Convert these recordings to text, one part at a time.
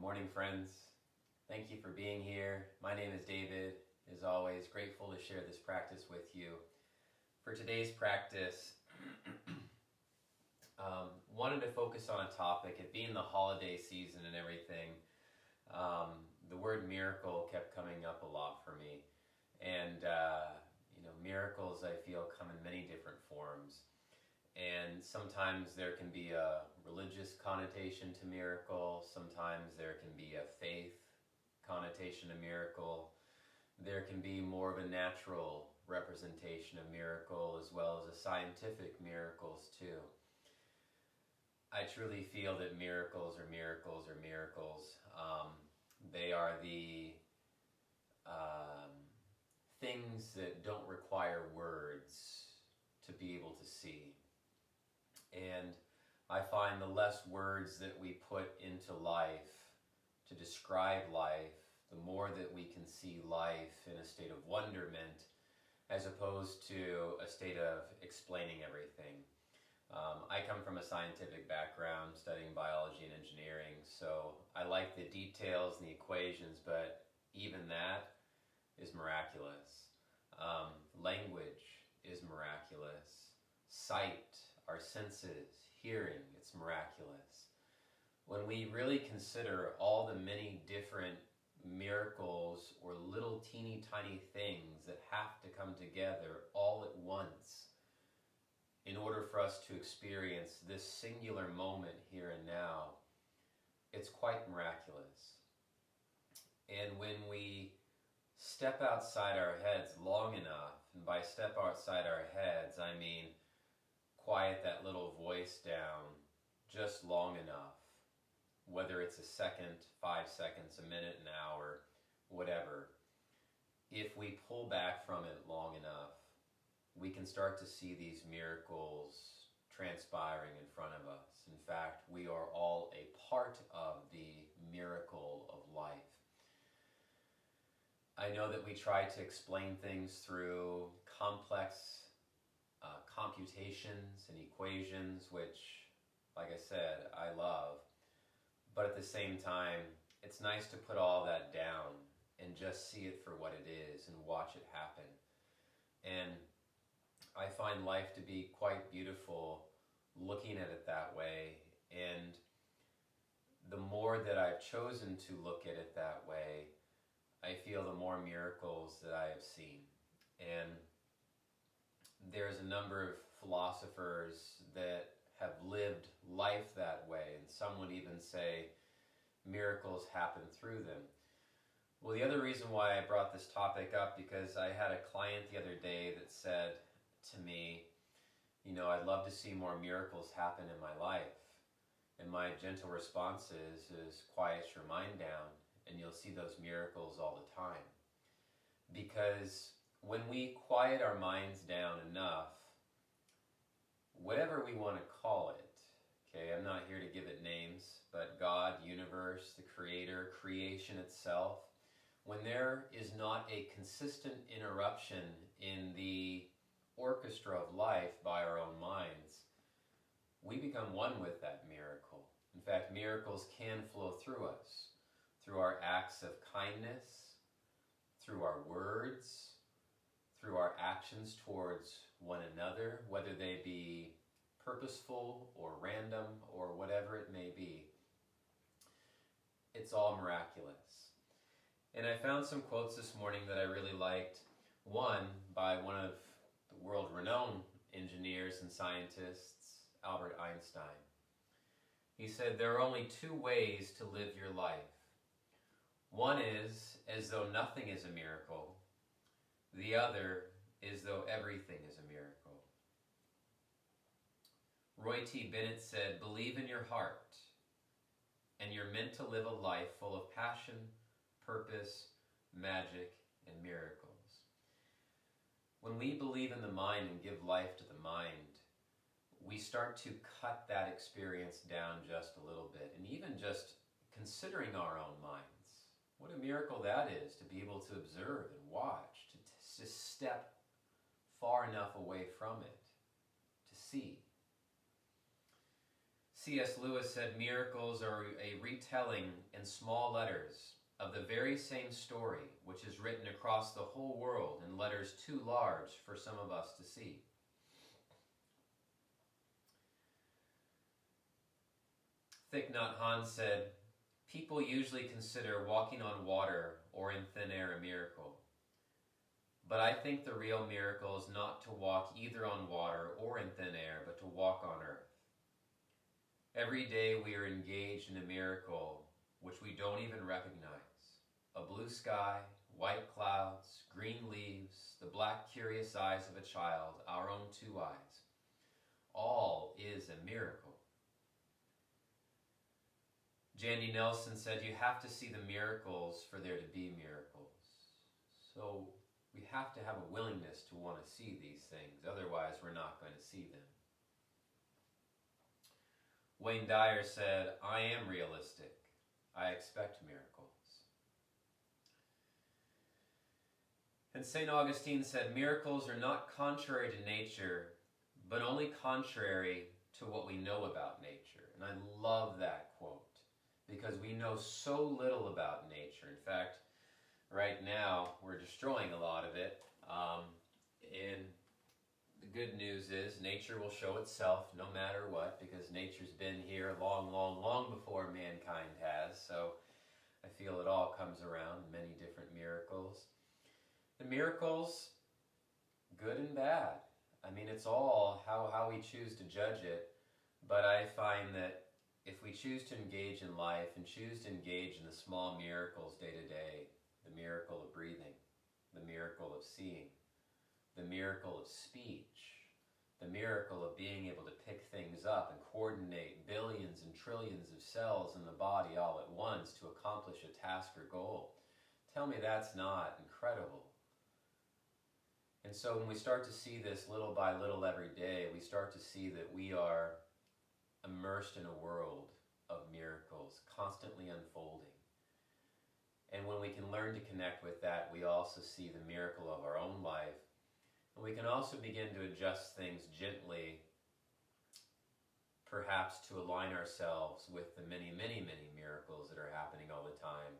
morning, friends. Thank you for being here. My name is David. As always, grateful to share this practice with you. For today's practice, wanted to focus on a topic. It being the holiday season and everything, the word miracle kept coming up a lot for me. And, miracles, I feel, come in many different forms. And sometimes there can be a religious connotation to miracle. Sometimes there can be a faith connotation to miracle. There can be more of a natural representation of miracle as well as a scientific miracles too. I truly feel that miracles are miracles are miracles. They are the things that don't require words to be able to see. And I find the less words that we put into life to describe life, the more that we can see life in a state of wonderment as opposed to a state of explaining everything. I come from a scientific background studying biology and engineering, so I like the details and the equations, but even that is miraculous. Language is miraculous. Sight, our senses, hearing, it's miraculous. When we really consider all the many different miracles or little teeny tiny things that have to come together all at once in order for us to experience this singular moment here and now, it's quite miraculous. And when we step outside our heads long enough, and by step outside our heads, I mean quiet that little voice down just long enough, whether it's a second, 5 seconds, a minute, an hour, whatever. If we pull back from it long enough, we can start to see these miracles transpiring in front of us. In fact, we are all a part of the miracle of life. I know that we try to explain things through complex computations and equations, which, like I said, I love. But at the same time, it's nice to put all that down and just see it for what it is and watch it happen. And I find life to be quite beautiful looking at it that way. And the more that I've chosen to look at it that way, I feel the more miracles that I have seen. And there's a number of philosophers that have lived life that way, and some would even say miracles happen through them. Well, the other reason why I brought this topic up, because I had a client the other day that said to me, I'd love to see more miracles happen in my life. And my gentle response is quiet your mind down, and you'll see those miracles all the time. Because when we quiet our minds down enough, whatever we want to call it, okay, I'm not here to give it names, but God, universe, the creator, creation itself, when there is not a consistent interruption in the orchestra of life by our own minds, we become one with that miracle. In fact, miracles can flow through us, through our acts of kindness, through our words, through our actions towards one another, whether they be purposeful or random or whatever it may be. It's all miraculous. And I found some quotes this morning that I really liked. One by one of the world-renowned engineers and scientists, Albert Einstein. He said, "There are only two ways to live your life. One is as though nothing is a miracle. The other is though everything is a miracle." Roy T. Bennett said, "Believe in your heart, and you're meant to live a life full of passion, purpose, magic, and miracles." When we believe in the mind and give life to the mind, we start to cut that experience down just a little bit. And even just considering our own minds, what a miracle that is, to be able to observe and watch, to step far enough away from it, to see. C.S. Lewis said miracles are a retelling in small letters of the very same story, which is written across the whole world in letters too large for some of us to see. Thich Nhat Hanh said, people usually consider walking on water or in thin air a miracle. But I think the real miracle is not to walk either on water or in thin air, but to walk on earth. Every day we are engaged in a miracle which we don't even recognize. A blue sky, white clouds, green leaves, the black curious eyes of a child, our own two eyes. All is a miracle. Jandy Nelson said, you have to see the miracles for there to be miracles. So we have to have a willingness to want to see these things. Otherwise, we're not going to see them. Wayne Dyer said, I am realistic. I expect miracles. And St. Augustine said, miracles are not contrary to nature, but only contrary to what we know about nature. And I love that quote, because we know so little about nature. In fact, right now, we're destroying a lot of it. And the good news is nature will show itself no matter what, because nature's been here long, long, long before mankind has. So I feel it all comes around, many different miracles. The miracles, good and bad. I mean, it's all how we choose to judge it. But I find that if we choose to engage in life and choose to engage in the small miracles day to day, the miracle of breathing, the miracle of seeing, the miracle of speech, the miracle of being able to pick things up and coordinate billions and trillions of cells in the body all at once to accomplish a task or goal. Tell me that's not incredible. And so when we start to see this little by little every day, we start to see that we are immersed in a world of miracles constantly unfolding. And when we can learn to connect with that, we also see the miracle of our own life. And we can also begin to adjust things gently, perhaps to align ourselves with the many, many, many miracles that are happening all the time,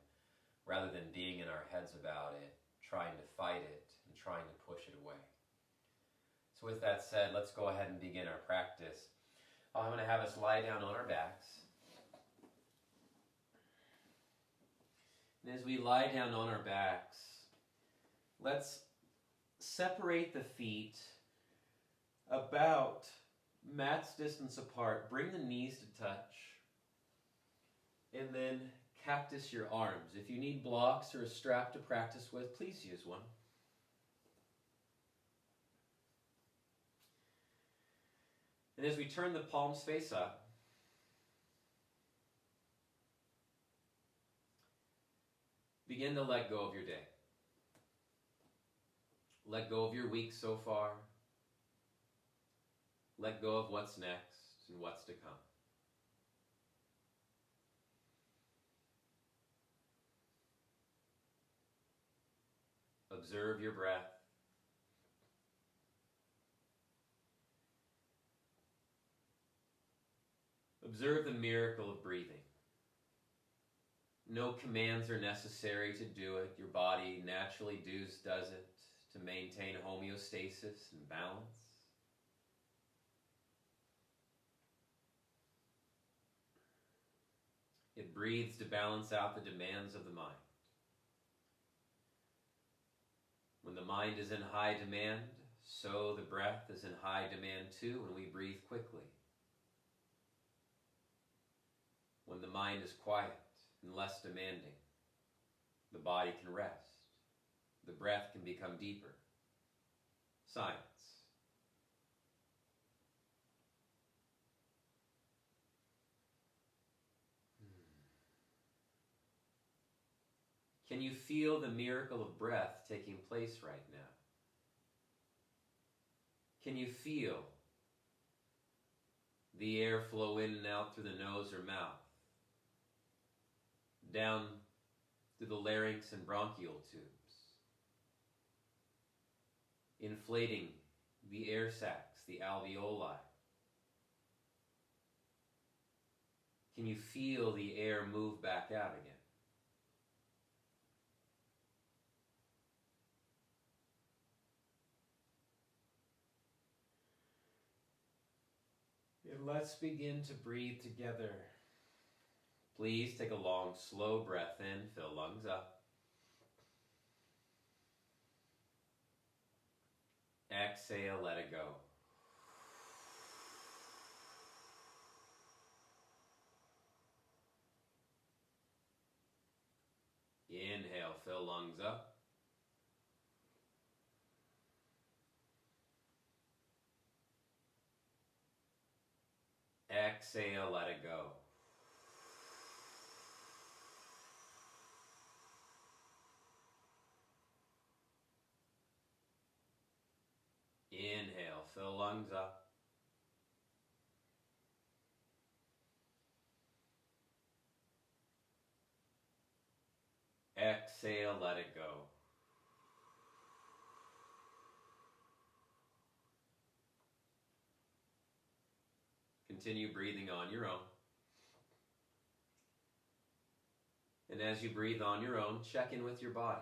rather than being in our heads about it, trying to fight it, and trying to push it away. So with that said, let's go ahead and begin our practice. I'm going to have us lie down on our backs. And as we lie down on our backs, let's separate the feet about mat's distance apart. Bring the knees to touch. And then cactus your arms. If you need blocks or a strap to practice with, please use one. And as we turn the palms face up, begin to let go of your day. Let go of your week so far. Let go of what's next and what's to come. Observe your breath. Observe the miracle of breathing. No commands are necessary to do it. Your body naturally does it to maintain homeostasis and balance. It breathes to balance out the demands of the mind. When the mind is in high demand, so the breath is in high demand too when we breathe quickly. When the mind is quiet and less demanding, the body can rest. The breath can become deeper. Science. Can you feel the miracle of breath taking place right now? Can you feel the air flow in and out through the nose or mouth, down through the larynx and bronchial tubes, inflating the air sacs, the alveoli, Can you feel the air move back out again? And let's begin to breathe together. Please take a long, slow breath in, fill lungs up. Exhale, let it go. Inhale, fill lungs up. Exhale, let it go. Inhale, fill lungs up. Exhale, let it go. Continue breathing on your own. And as you breathe on your own, check in with your body.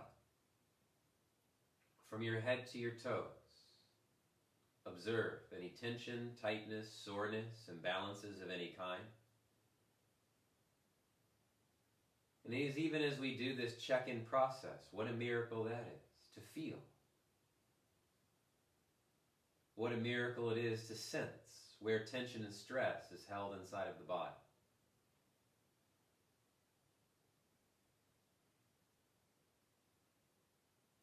From your head to your toes, observe any tension, tightness, soreness, imbalances of any kind. And even as we do this check-in process, what a miracle that is to feel. What a miracle it is to sense where tension and stress is held inside of the body.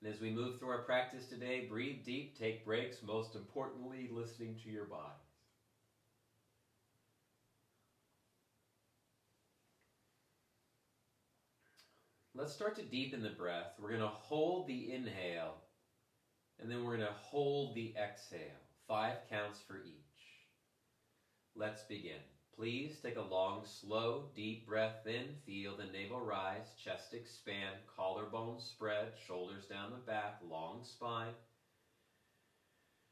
And as we move through our practice today, breathe deep, take breaks, most importantly, listening to your body. Let's start to deepen the breath. We're going to hold the inhale, and then we're going to hold the exhale. 5 counts for each. Let's begin. Please take a long, slow, deep breath in. Feel the navel rise, chest expand, collarbone spread, shoulders down the back, long spine.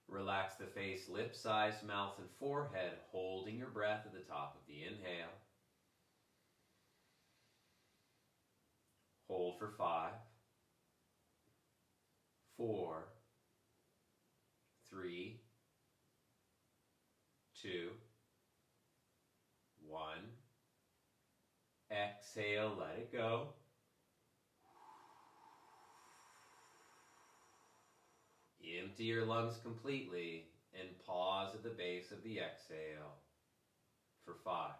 Relax the face, lips, eyes, mouth, and forehead, holding your breath at the top of the inhale. Hold for 5, 4, 3, 2, 1. Exhale, let it go. Empty your lungs completely and pause at the base of the exhale for 5,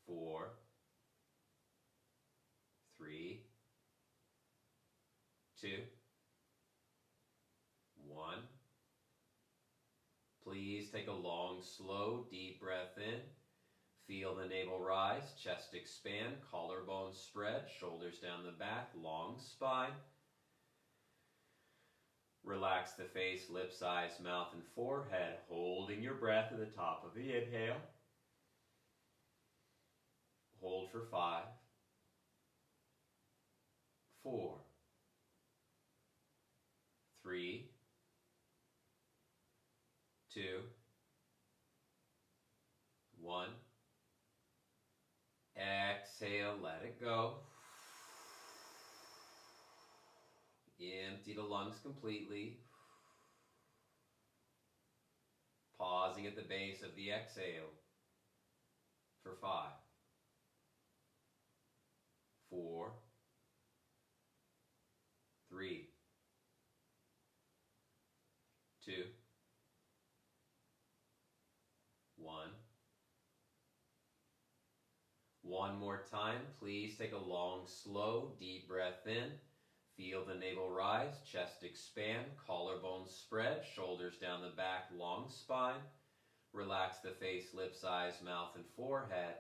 4, 3, 2, 1. Please take a long, slow, deep breath in. Feel the navel rise, chest expand, collarbone spread, shoulders down the back, long spine. Relax the face, lips, eyes, mouth, and forehead, holding your breath at the top of the inhale. Hold for 5, 4, 3, 2, 1. Exhale, let it go. Empty the lungs completely. Pausing at the base of the exhale for 5, 4, 3, 2, 1. One more time, please take a long, slow, deep breath in. Feel the navel rise, chest expand, collarbone spread, shoulders down the back, long spine. Relax the face, lips, eyes, mouth, and forehead.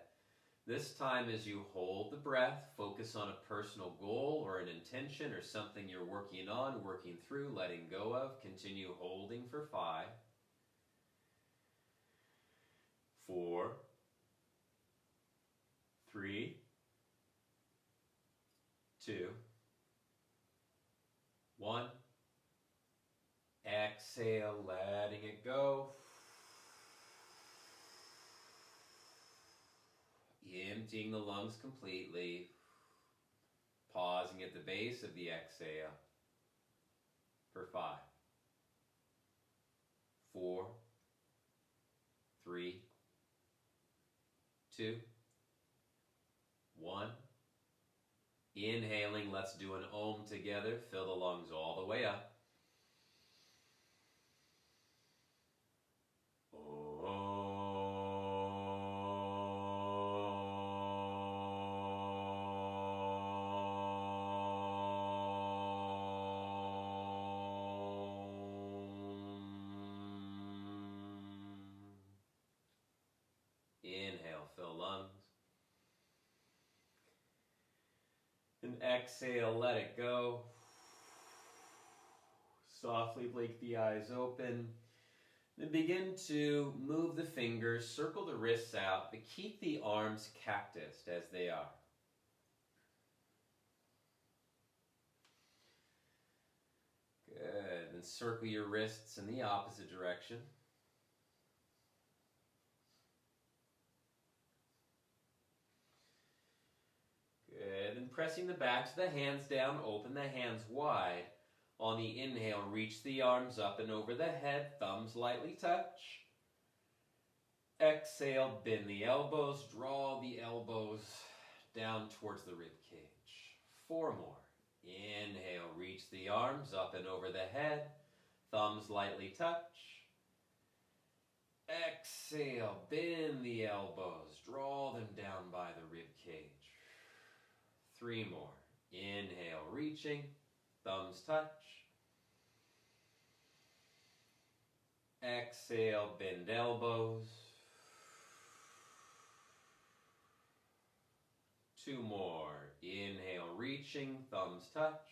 This time as you hold the breath, focus on a personal goal or an intention or something you're working on, working through, letting go of. Continue holding for 5, 4, 3, 2, 1. Exhale, letting it go. emptying the lungs completely. Pausing at the base of the exhale for 5, 4, 3, 2, 1. Inhaling, let's do an Om together. Fill the lungs all the way up. Inhale, fill lungs. And exhale, let it go. Softly blink the eyes open. Then begin to move the fingers, circle the wrists out, but keep the arms cactused as they are. Good. Then circle your wrists in the opposite direction. Good. And pressing the backs of the hands down, open the hands wide. On the inhale, reach the arms up and over the head, thumbs lightly touch. Exhale, bend the elbows, draw the elbows down towards the rib cage. 4 more. Inhale, reach the arms up and over the head, thumbs lightly touch. Exhale, bend the elbows, draw them down by the rib cage. 3 more. Inhale, reaching, thumbs touch. Exhale, bend elbows. 2 more. Inhale, reaching, thumbs touch.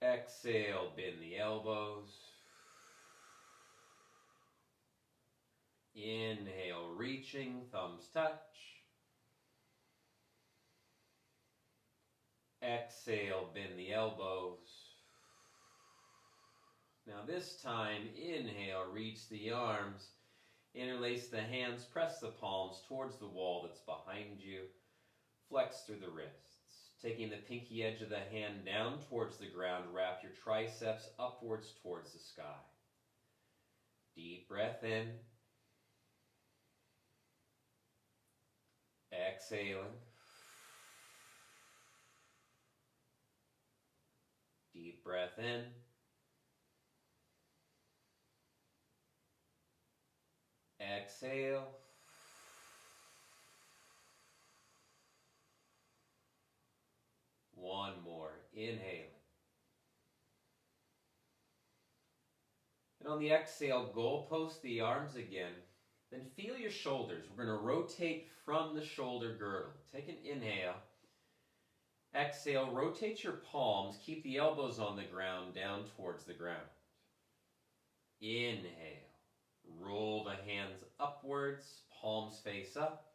Exhale, bend the elbows. Inhale, reaching, thumbs touch. Exhale, bend the elbows. Now this time, inhale, reach the arms, interlace the hands, press the palms towards the wall that's behind you, flex through the wrists. Taking the pinky edge of the hand down towards the ground, wrap your triceps upwards towards the sky. Deep breath in. Exhaling. Deep breath in. Exhale. One more. Inhale. And on the exhale, goalpost the arms again. Then feel your shoulders. We're going to rotate from the shoulder girdle. Take an inhale. Exhale, rotate your palms. Keep the elbows on the ground, down towards the ground. Inhale. Roll the hands upwards, palms face up.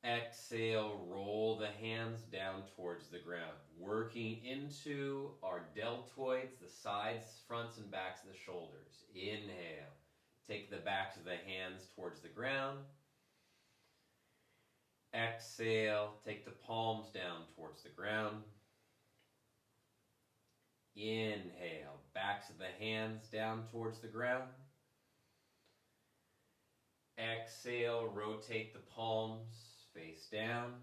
Exhale, roll the hands down towards the ground. Working into our deltoids, the sides, fronts, and backs of the shoulders. Inhale. Take the backs of the hands towards the ground. Exhale, take the palms down towards the ground. Inhale, backs of the hands down towards the ground. Exhale, rotate the palms face down.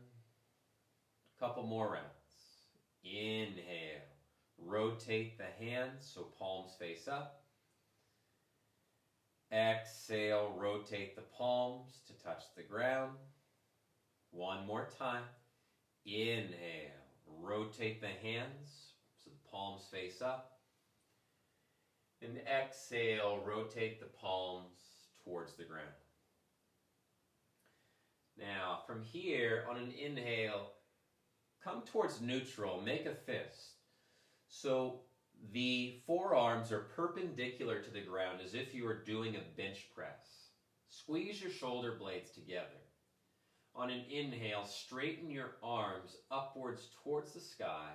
A couple more rounds. Inhale, rotate the hands so palms face up. Exhale, rotate the palms to touch the ground. One more time. Inhale, rotate the hands so the palms face up. And exhale, rotate the palms towards the ground. Now, from here, on an inhale, come towards neutral, make a fist. So the forearms are perpendicular to the ground as if you were doing a bench press. Squeeze your shoulder blades together. On an inhale, straighten your arms upwards towards the sky.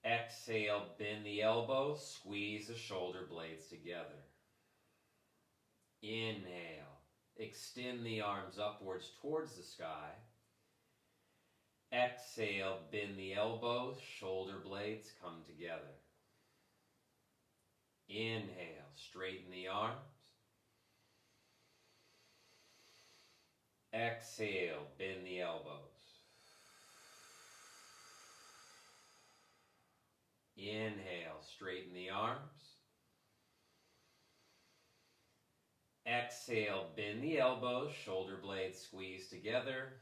Exhale, bend the elbows, squeeze the shoulder blades together. Inhale. Extend the arms upwards towards the sky. Exhale, bend the elbows, shoulder blades come together. Inhale, straighten the arms. Exhale, bend the elbows. Inhale, straighten the arms. Exhale, bend the elbows, shoulder blades squeeze together.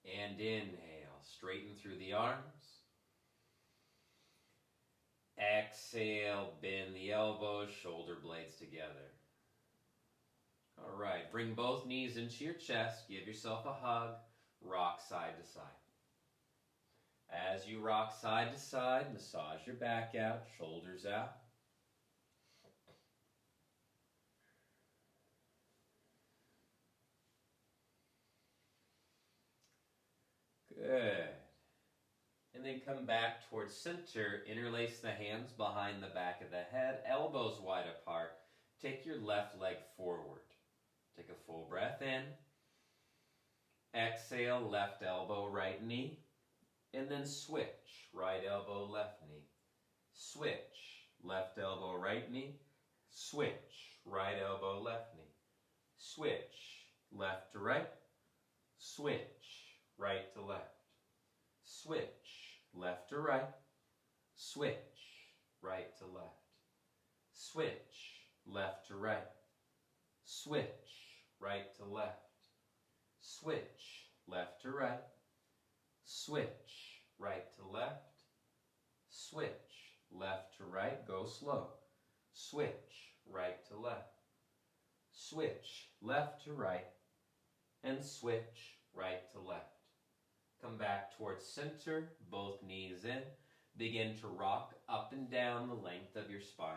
And inhale, straighten through the arms. Exhale, bend the elbows, shoulder blades together. All right, bring both knees into your chest, give yourself a hug, rock side to side. As you rock side to side, massage your back out, shoulders out. Good. And then come back towards center, interlace the hands behind the back of the head, elbows wide apart. Take your left leg forward. Take a full breath in. Exhale, left elbow, right knee. And then switch, right elbow, left knee. Switch, left elbow, right knee. Switch, right elbow, left knee. Switch, left to right. Switch, right to left. Switch, left to right. Switch, right to left. Switch, left to right. Switch, right to left. Switch, left to right. Switch, right to left. Switch, left to right. Go slow. Switch, right to left. Switch, left to right. And switch, right to left. Come back towards center, both knees in. Begin to rock up and down the length of your spine.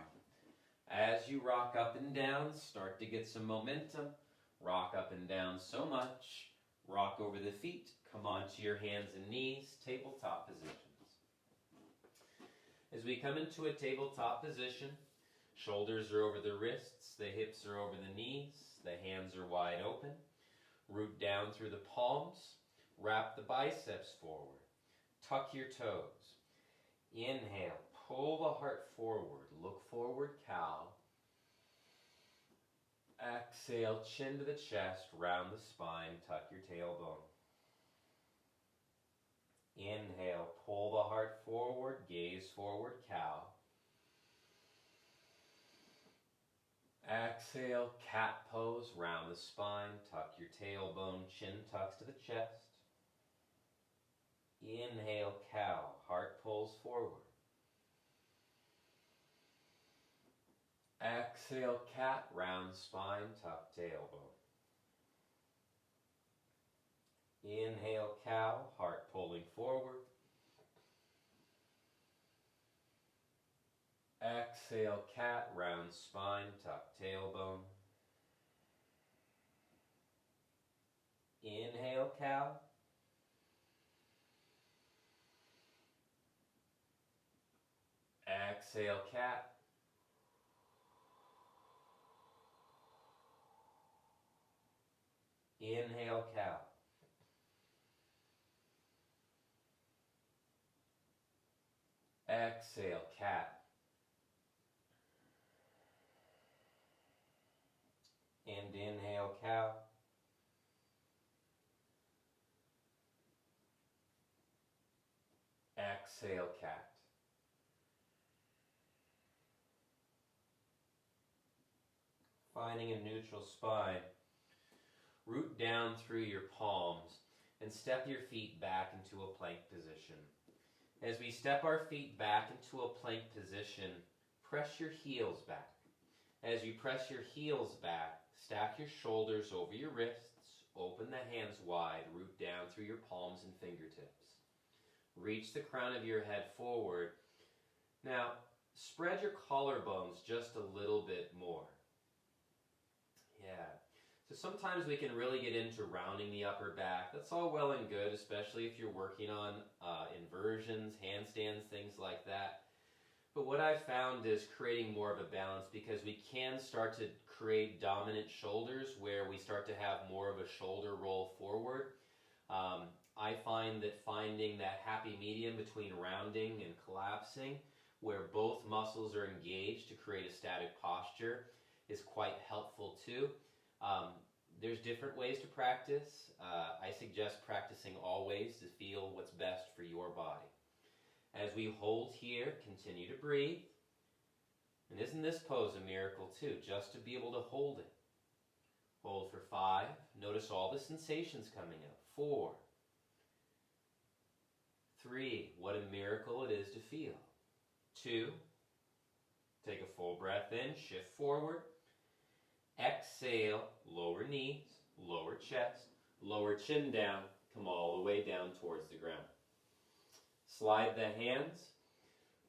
As you rock up and down, start to get some momentum. Rock up and down so much. Rock over the feet. Come onto your hands and knees, tabletop positions. As we come into a tabletop position, shoulders are over the wrists, the hips are over the knees, the hands are wide open. Root down through the palms. Wrap the biceps forward. Tuck your toes. Inhale, pull the heart forward. Look forward, cow. Exhale, chin to the chest, round the spine, tuck your tailbone. Inhale, pull the heart forward, gaze forward, cow. Exhale, cat pose, round the spine, tuck your tailbone, chin tucks to the chest. Inhale, cow, heart pulls forward. Exhale, cat, round spine, tuck tailbone. Inhale, cow, heart pulling forward. Exhale, cat, round spine, tuck tailbone. Inhale, cow. Exhale, cat. Inhale, cow. Exhale, cat. And inhale, cow. Exhale, cat. Finding a neutral spine. Root down through your palms and step your feet back into a plank position. As we step our feet back into a plank position, press your heels back. As you press your heels back, stack your shoulders over your wrists, open the hands wide, root down through your palms and fingertips. Reach the crown of your head forward. Now, spread your collarbones just a little bit more. Yeah. So sometimes we can really get into rounding the upper back. That's all well and good, especially if you're working on inversions, handstands, things like that. But what I've found is creating more of a balance, because we can start to create dominant shoulders where we start to have more of a shoulder roll forward. I find that finding that happy medium between rounding and collapsing, where both muscles are engaged to create a static posture, is quite helpful too. There's different ways to practice. I suggest practicing always to feel what's best for your body. As we hold here, continue to breathe. And isn't this pose a miracle too, just to be able to hold it? Hold for 5. Notice all the sensations coming up. 4. 3. What a miracle it is to feel. 2. Take a full breath in, shift forward. Exhale, lower knees, lower chest, lower chin down, come all the way down towards the ground. Slide the hands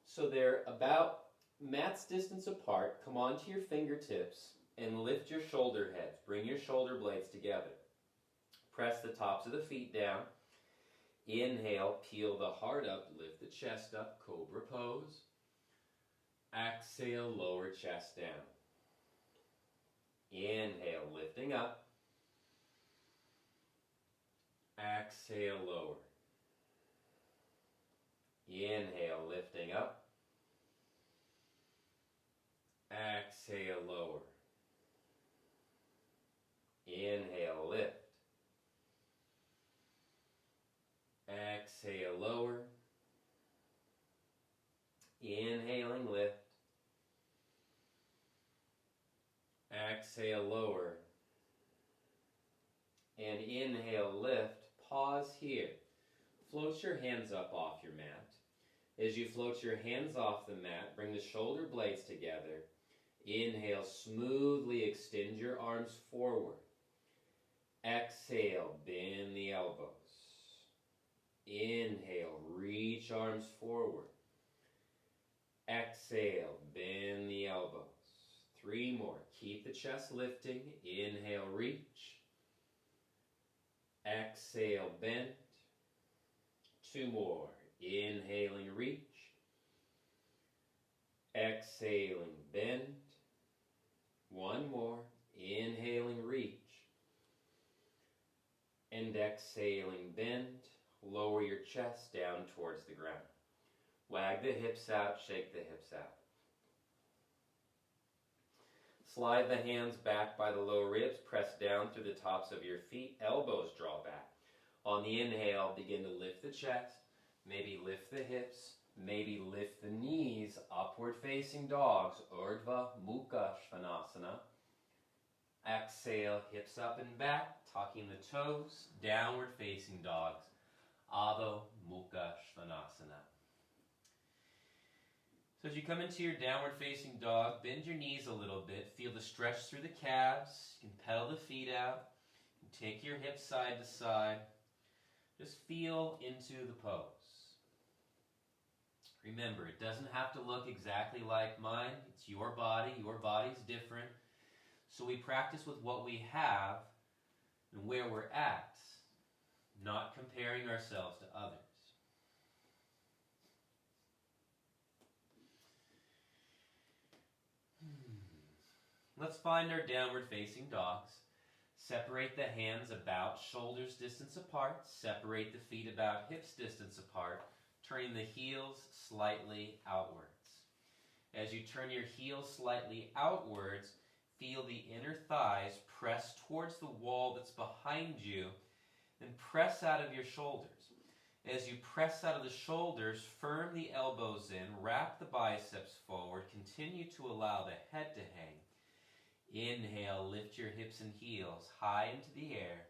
so they're about mat's distance apart. Come onto your fingertips and lift your shoulder heads. Bring your shoulder blades together. Press the tops of the feet down. Inhale, peel the heart up, lift the chest up, cobra pose. Exhale, lower chest down. Inhale, lifting up. Exhale, lower. Inhale, lifting up. Exhale, lower. Inhale, lift. Exhale, lower. Inhaling, lift. Exhale, lower. And inhale, lift. Pause here. Float your hands up off your mat. As you float your hands off the mat, bring the shoulder blades together. Inhale, smoothly extend your arms forward. Exhale, bend the elbows. Inhale, reach arms forward. Exhale, bend the elbows. 3 more. Keep the chest lifting. Inhale, reach. Exhale, bend. 2 more. Inhaling, reach. Exhaling, bend. 1 more. Inhaling, reach. And exhaling, bend. Lower your chest down towards the ground. Wag the hips out, shake the hips out. Slide the hands back by the low ribs, press down through the tops of your feet, elbows draw back. On the inhale, begin to lift the chest, maybe lift the hips, maybe lift the knees, upward facing dogs, Urdhva Mukha Svanasana. Exhale, hips up and back, tucking the toes, downward facing dogs, Adho Mukha Svanasana. So as you come into your downward facing dog, bend your knees a little bit, feel the stretch through the calves, you can pedal the feet out, take your hips side to side, just feel into the pose. Remember, it doesn't have to look exactly like mine, it's your body's different, so we practice with what we have and where we're at, not comparing ourselves to others. Let's find our downward facing dogs. Separate the hands about shoulders distance apart. Separate the feet about hips distance apart, turning the heels slightly outwards. As you turn your heels slightly outwards, feel the inner thighs press towards the wall that's behind you and press out of your shoulders. As you press out of the shoulders, firm the elbows in, wrap the biceps forward, continue to allow the head to hang. Inhale, lift your hips and heels high into the air.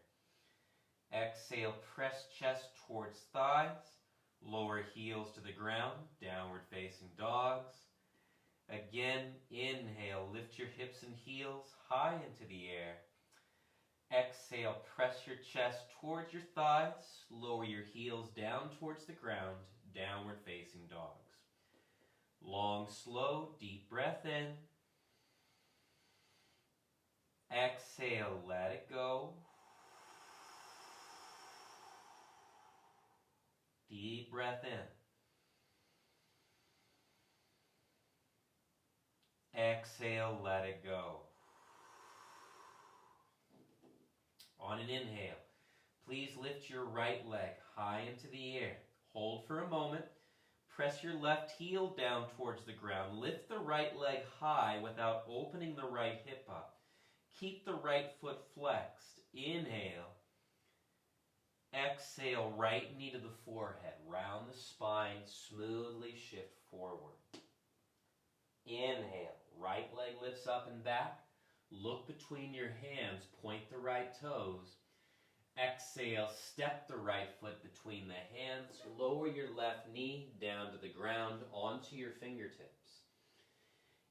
Exhale, press chest towards thighs, lower heels to the ground, downward facing dogs. Again, inhale, lift your hips and heels high into the air. Exhale, press your chest towards your thighs, lower your heels down towards the ground, downward facing dogs. Long, slow, deep breath in. Exhale, let it go. Deep breath in. Exhale, let it go. On an inhale, please lift your right leg high into the air. Hold for a moment. Press your left heel down towards the ground. Lift the right leg high without opening the right hip up. Keep the right foot flexed. Inhale. Exhale, right knee to the forehead. Round the spine, smoothly shift forward. Inhale, right leg lifts up and back. Look between your hands, point the right toes. Exhale, step the right foot between the hands. Lower your left knee down to the ground onto your fingertips.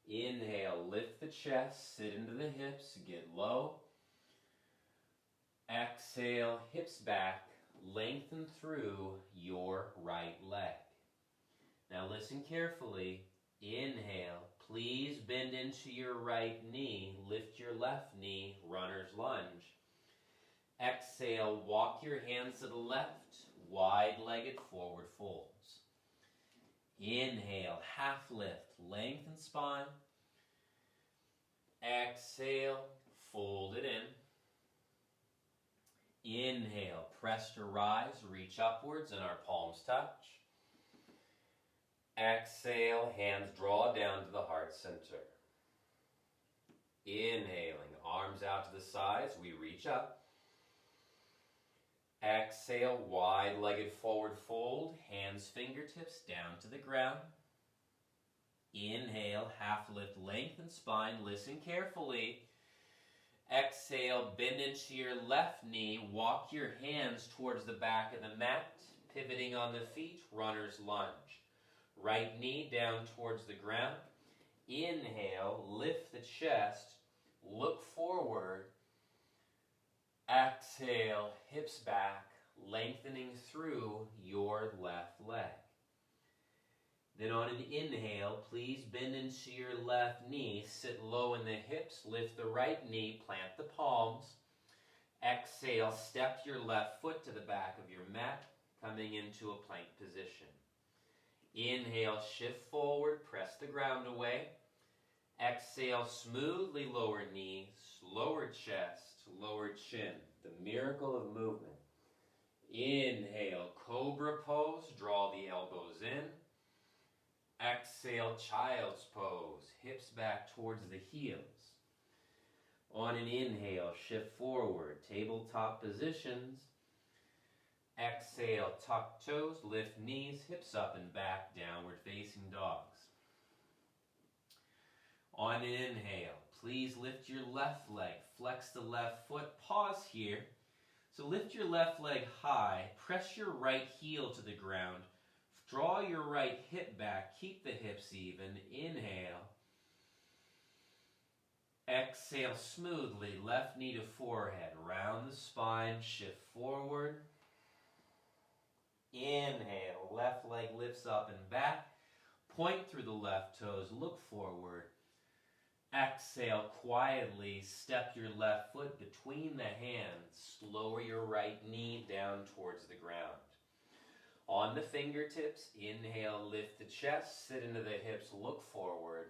Inhale, lift the chest, sit into the hips, get low. Exhale, hips back, lengthen through your right leg. Now listen carefully. Inhale, please bend into your right knee, lift your left knee, runner's lunge. Exhale, walk your hands to the left, wide-legged forward folds. Inhale, half lift, lengthen spine. Exhale, fold it in. Inhale, press to rise, reach upwards and our palms touch. Exhale, hands draw down to the heart center. Inhaling, arms out to the sides, we reach up. Exhale, wide-legged forward fold, hands, fingertips down to the ground. Inhale, half lift, lengthen spine, listen carefully. Exhale, bend into your left knee, walk your hands towards the back of the mat, pivoting on the feet, runner's lunge. Right knee down towards the ground. Inhale, lift the chest, look forward. Exhale, hips back, lengthening through your left leg. Then on an inhale, please bend into your left knee, sit low in the hips, lift the right knee, plant the palms. Exhale, step your left foot to the back of your mat, coming into a plank position. Inhale, shift forward, press the ground away. Exhale, smoothly lower knees, lower chest, lower chin. The miracle of movement. Inhale, cobra pose, draw the elbows in. Exhale, child's pose, hips back towards the heels. On an inhale, shift forward, tabletop positions. Exhale, tuck toes, lift knees, hips up and back, downward facing dogs. On an inhale, please lift your left leg, flex the left foot, pause here. So lift your left leg high, press your right heel to the ground, draw your right hip back, keep the hips even, inhale. Exhale smoothly, left knee to forehead, round the spine, shift forward. Inhale, left leg lifts up and back, point through the left toes, look forward. Exhale, quietly step your left foot between the hands. Lower your right knee down towards the ground. On the fingertips, inhale, lift the chest, sit into the hips, look forward.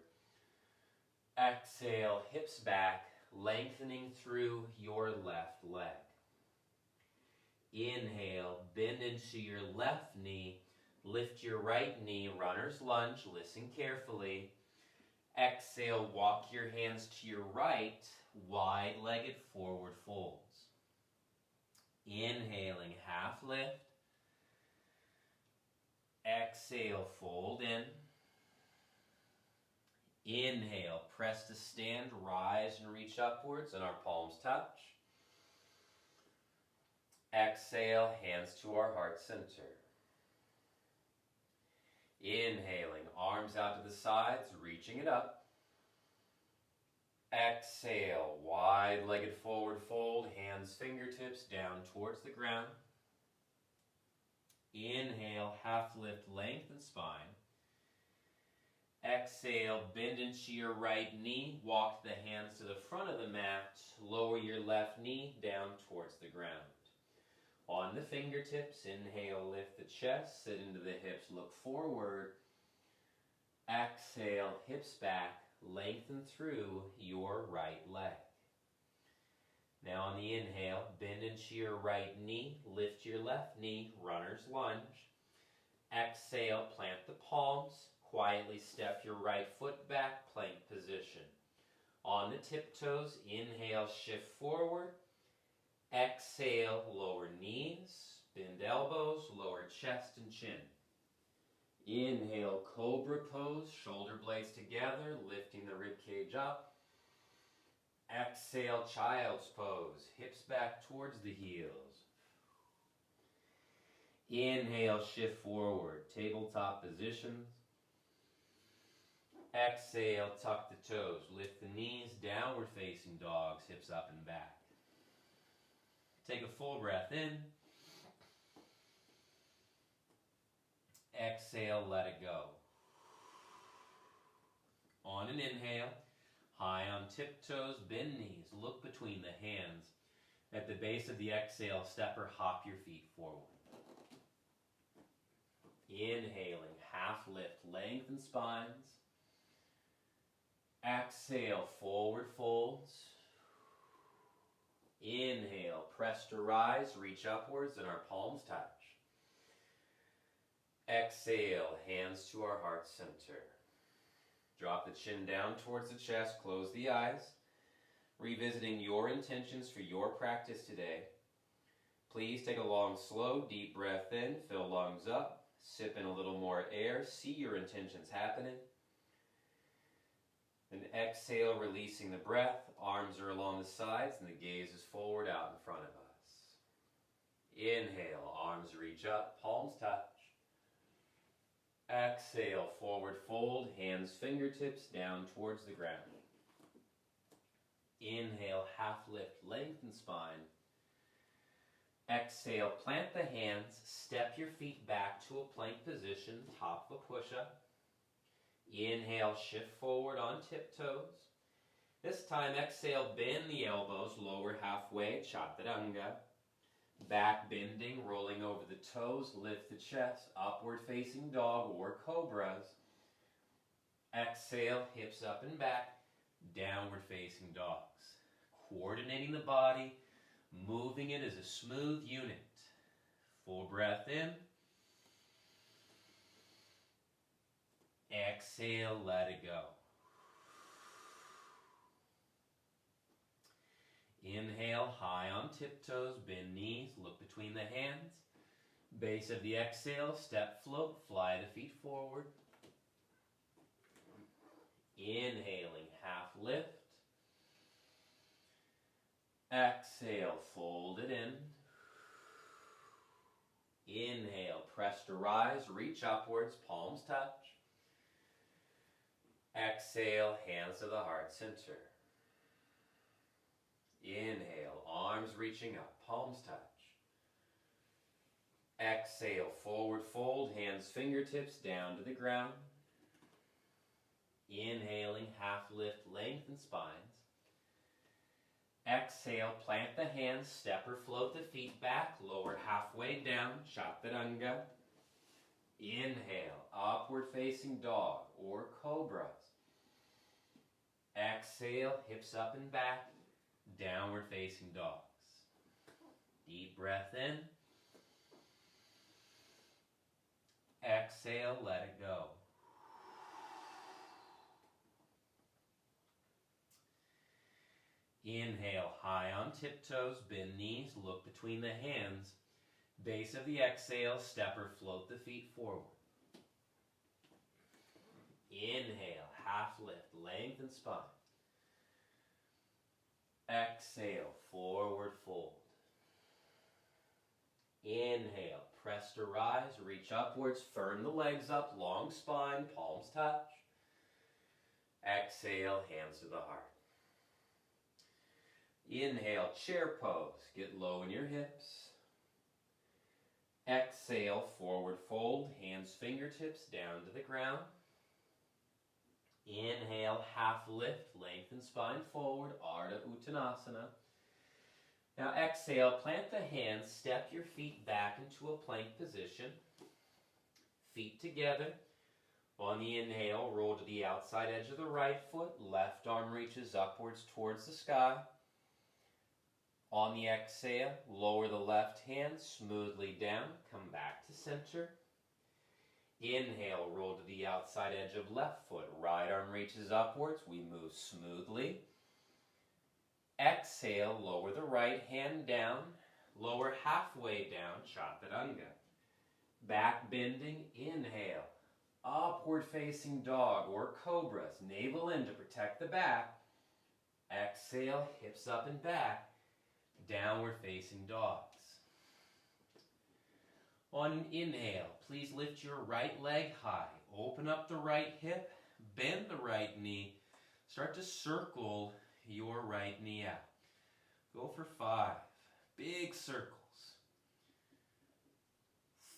Exhale, hips back, lengthening through your left leg. Inhale, bend into your left knee, lift your right knee, runner's lunge, listen carefully. Exhale, walk your hands to your right, wide-legged forward folds. Inhaling, half lift. Exhale, fold in. Inhale, press to stand, rise and reach upwards, and our palms touch. Exhale, hands to our heart center. Inhaling, arms out to the sides, reaching it up. Exhale, wide-legged forward fold, hands, fingertips down towards the ground. Inhale, half lift, lengthen spine. Exhale, bend into your right knee, walk the hands to the front of the mat, lower your left knee down towards the ground. On the fingertips, inhale, lift the chest, sit into the hips, look forward. Exhale, hips back, lengthen through your right leg. Now on the inhale, bend into your right knee, lift your left knee, runner's lunge. Exhale, plant the palms, quietly step your right foot back, plank position. On the tiptoes, inhale, shift forward. Exhale, lower knees, bend elbows, lower chest and chin. Inhale, cobra pose, shoulder blades together, lifting the rib cage up. Exhale, child's pose, hips back towards the heels. Inhale, shift forward, tabletop positions. Exhale, tuck the toes, lift the knees, downward facing dogs, hips up and back. Take a full breath in. Exhale, let it go. On an inhale, high on tiptoes, bend knees, look between the hands. At the base of the exhale, step or hop your feet forward. Inhaling, half lift, lengthen spines. Exhale, forward folds. Inhale, press to rise, reach upwards and our palms touch. Exhale, hands to our heart center. Drop the chin down towards the chest, close the eyes. Revisiting your intentions for your practice today. Please take a long, slow, deep breath in, fill lungs up, sip in a little more air, see your intentions happening. And exhale, releasing the breath, arms are along the sides and the gaze is forward out in front of us. Inhale, arms reach up, palms touch. Exhale, forward fold, hands, fingertips down towards the ground. Inhale, half lift, lengthen spine. Exhale, plant the hands, step your feet back to a plank position, top of a push-up. Inhale, shift forward on tiptoes. This time, exhale, bend the elbows, lower halfway, chaturanga. Back bending, rolling over the toes, lift the chest, upward facing dog or cobras. Exhale, hips up and back, downward facing dogs. Coordinating the body, moving it as a smooth unit. Full breath in. Exhale, let it go. Inhale, high on tiptoes, bend knees, look between the hands. Base of the exhale, step, float, fly the feet forward. Inhaling, half lift. Exhale, fold it in. Inhale, press to rise, reach upwards, palms touch. Exhale, hands to the heart center. Inhale, arms reaching up, palms touch. Exhale, forward fold, hands, fingertips down to the ground. Inhaling, half lift, lengthen spines. Exhale, plant the hands, step or float the feet back, lower halfway down, chaturanga. Inhale, upward facing dog or cobras. Exhale, hips up and back, downward facing dogs. Deep breath in. Exhale, let it go. Inhale, high on tiptoes, bend knees, look between the hands. Base of the exhale, step or float the feet forward. Inhale, half lift, lengthen spine. Exhale, forward fold. Inhale, press to rise, reach upwards, firm the legs up, long spine, palms touch. Exhale, hands to the heart. Inhale, chair pose, get low in your hips. Exhale, forward fold, hands, fingertips down to the ground. Inhale, half lift, lengthen spine forward, Ardha Uttanasana. Now exhale, plant the hands, step your feet back into a plank position. Feet together, On the inhale, roll to the outside edge of the right foot. Left arm reaches upwards towards the sky. On the exhale, lower the left hand smoothly down. Come back to center. Inhale, roll to the outside edge of left foot. Right arm reaches upwards. We move smoothly. Exhale, lower the right hand down. Lower halfway down, Chaturanga. Back bending, inhale. Upward facing dog or cobras. Navel in to protect the back. Exhale, hips up and back. Downward facing dogs. On an inhale, please lift your right leg high. Open up the right hip. Bend the right knee. Start to circle your right knee out. Go for 5. Big circles.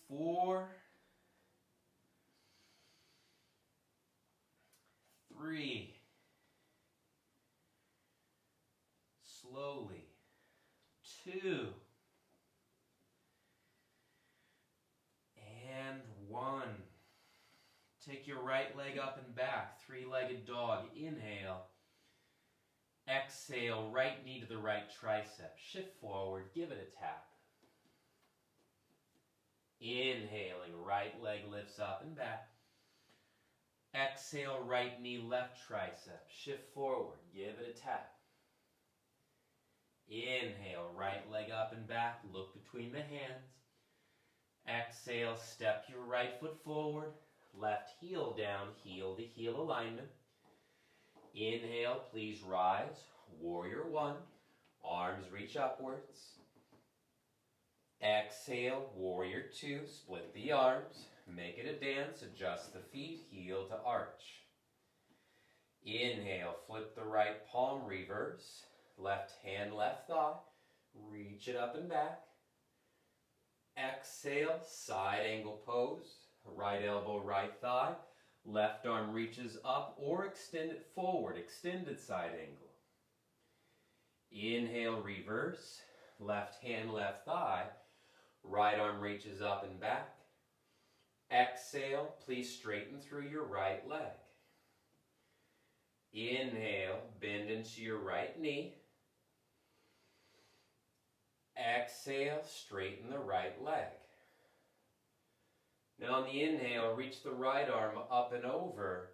4. 3. Slowly. 2. And 1. Take your right leg up and back. 3-legged dog. Inhale. Exhale, right knee to the right tricep. Shift forward, give it a tap. Inhaling, right leg lifts up and back. Exhale, right knee, left tricep. Shift forward, give it a tap. Inhale, right leg up and back, look between the hands. Exhale, step your right foot forward. Left heel down, heel to heel alignment. Inhale, please rise. Warrior 1. Arms reach upwards. Exhale, Warrior 2. Split the arms. Make it a dance. Adjust the feet. Heel to arch. Inhale, flip the right palm, reverse. Left hand, left thigh. Reach it up and back. Exhale, side angle pose. Right elbow, right thigh. Left arm reaches up or extend it forward, extended side angle. Inhale, reverse. Left hand, left thigh. Right arm reaches up and back. Exhale, please straighten through your right leg. Inhale, bend into your right knee. Exhale, straighten the right leg. Now on the inhale, reach the right arm up and over.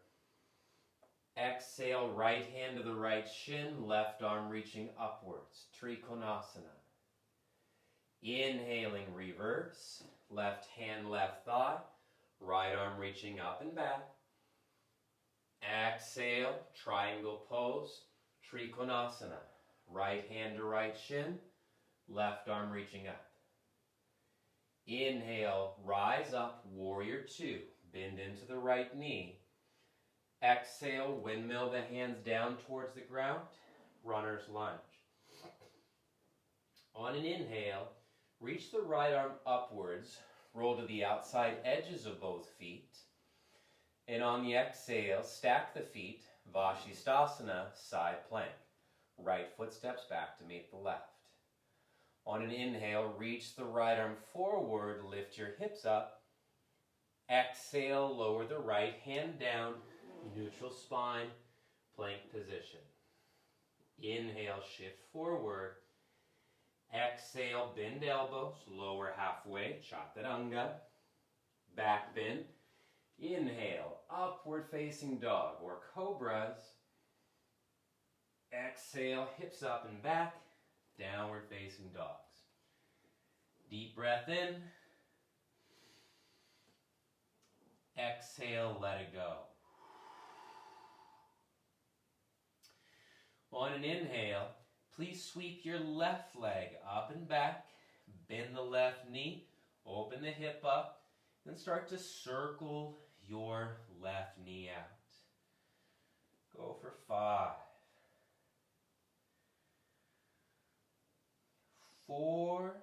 Exhale, right hand to the right shin, left arm reaching upwards. Trikonasana. Inhaling, reverse. Left hand, left thigh. Right arm reaching up and back. Exhale, triangle pose. Trikonasana. Right hand to right shin, left arm reaching up. Inhale, rise up, Warrior 2. Bend into the right knee. Exhale, windmill the hands down towards the ground. Runner's lunge. On an inhale, reach the right arm upwards. Roll to the outside edges of both feet. And on the exhale, stack the feet. Vashisthasana, side plank. Right foot steps back to meet the left. On an inhale, reach the right arm forward, lift your hips up. Exhale, lower the right hand down, neutral spine, plank position. Inhale, shift forward. Exhale, bend elbows, lower halfway, Chaturanga. Back bend. Inhale, upward facing dog or cobras. Exhale, hips up and back. Downward facing dogs. Deep breath in. Exhale, let it go. On an inhale, please sweep your left leg up and back. Bend the left knee. Open the hip up. Then start to circle your left knee out. Go for 5. 4,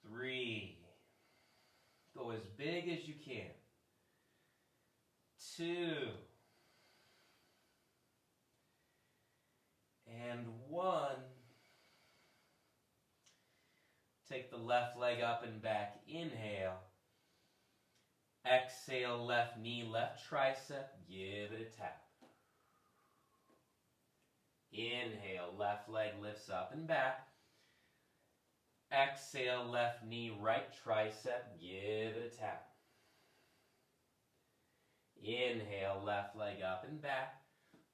3, go as big as you can. 2, and 1. take the left leg up and back. Inhale. Exhale, left knee, left tricep. Give it a tap. Inhale, left leg lifts up and back. Exhale, left knee, right tricep. Give it a tap. Inhale, left leg up and back.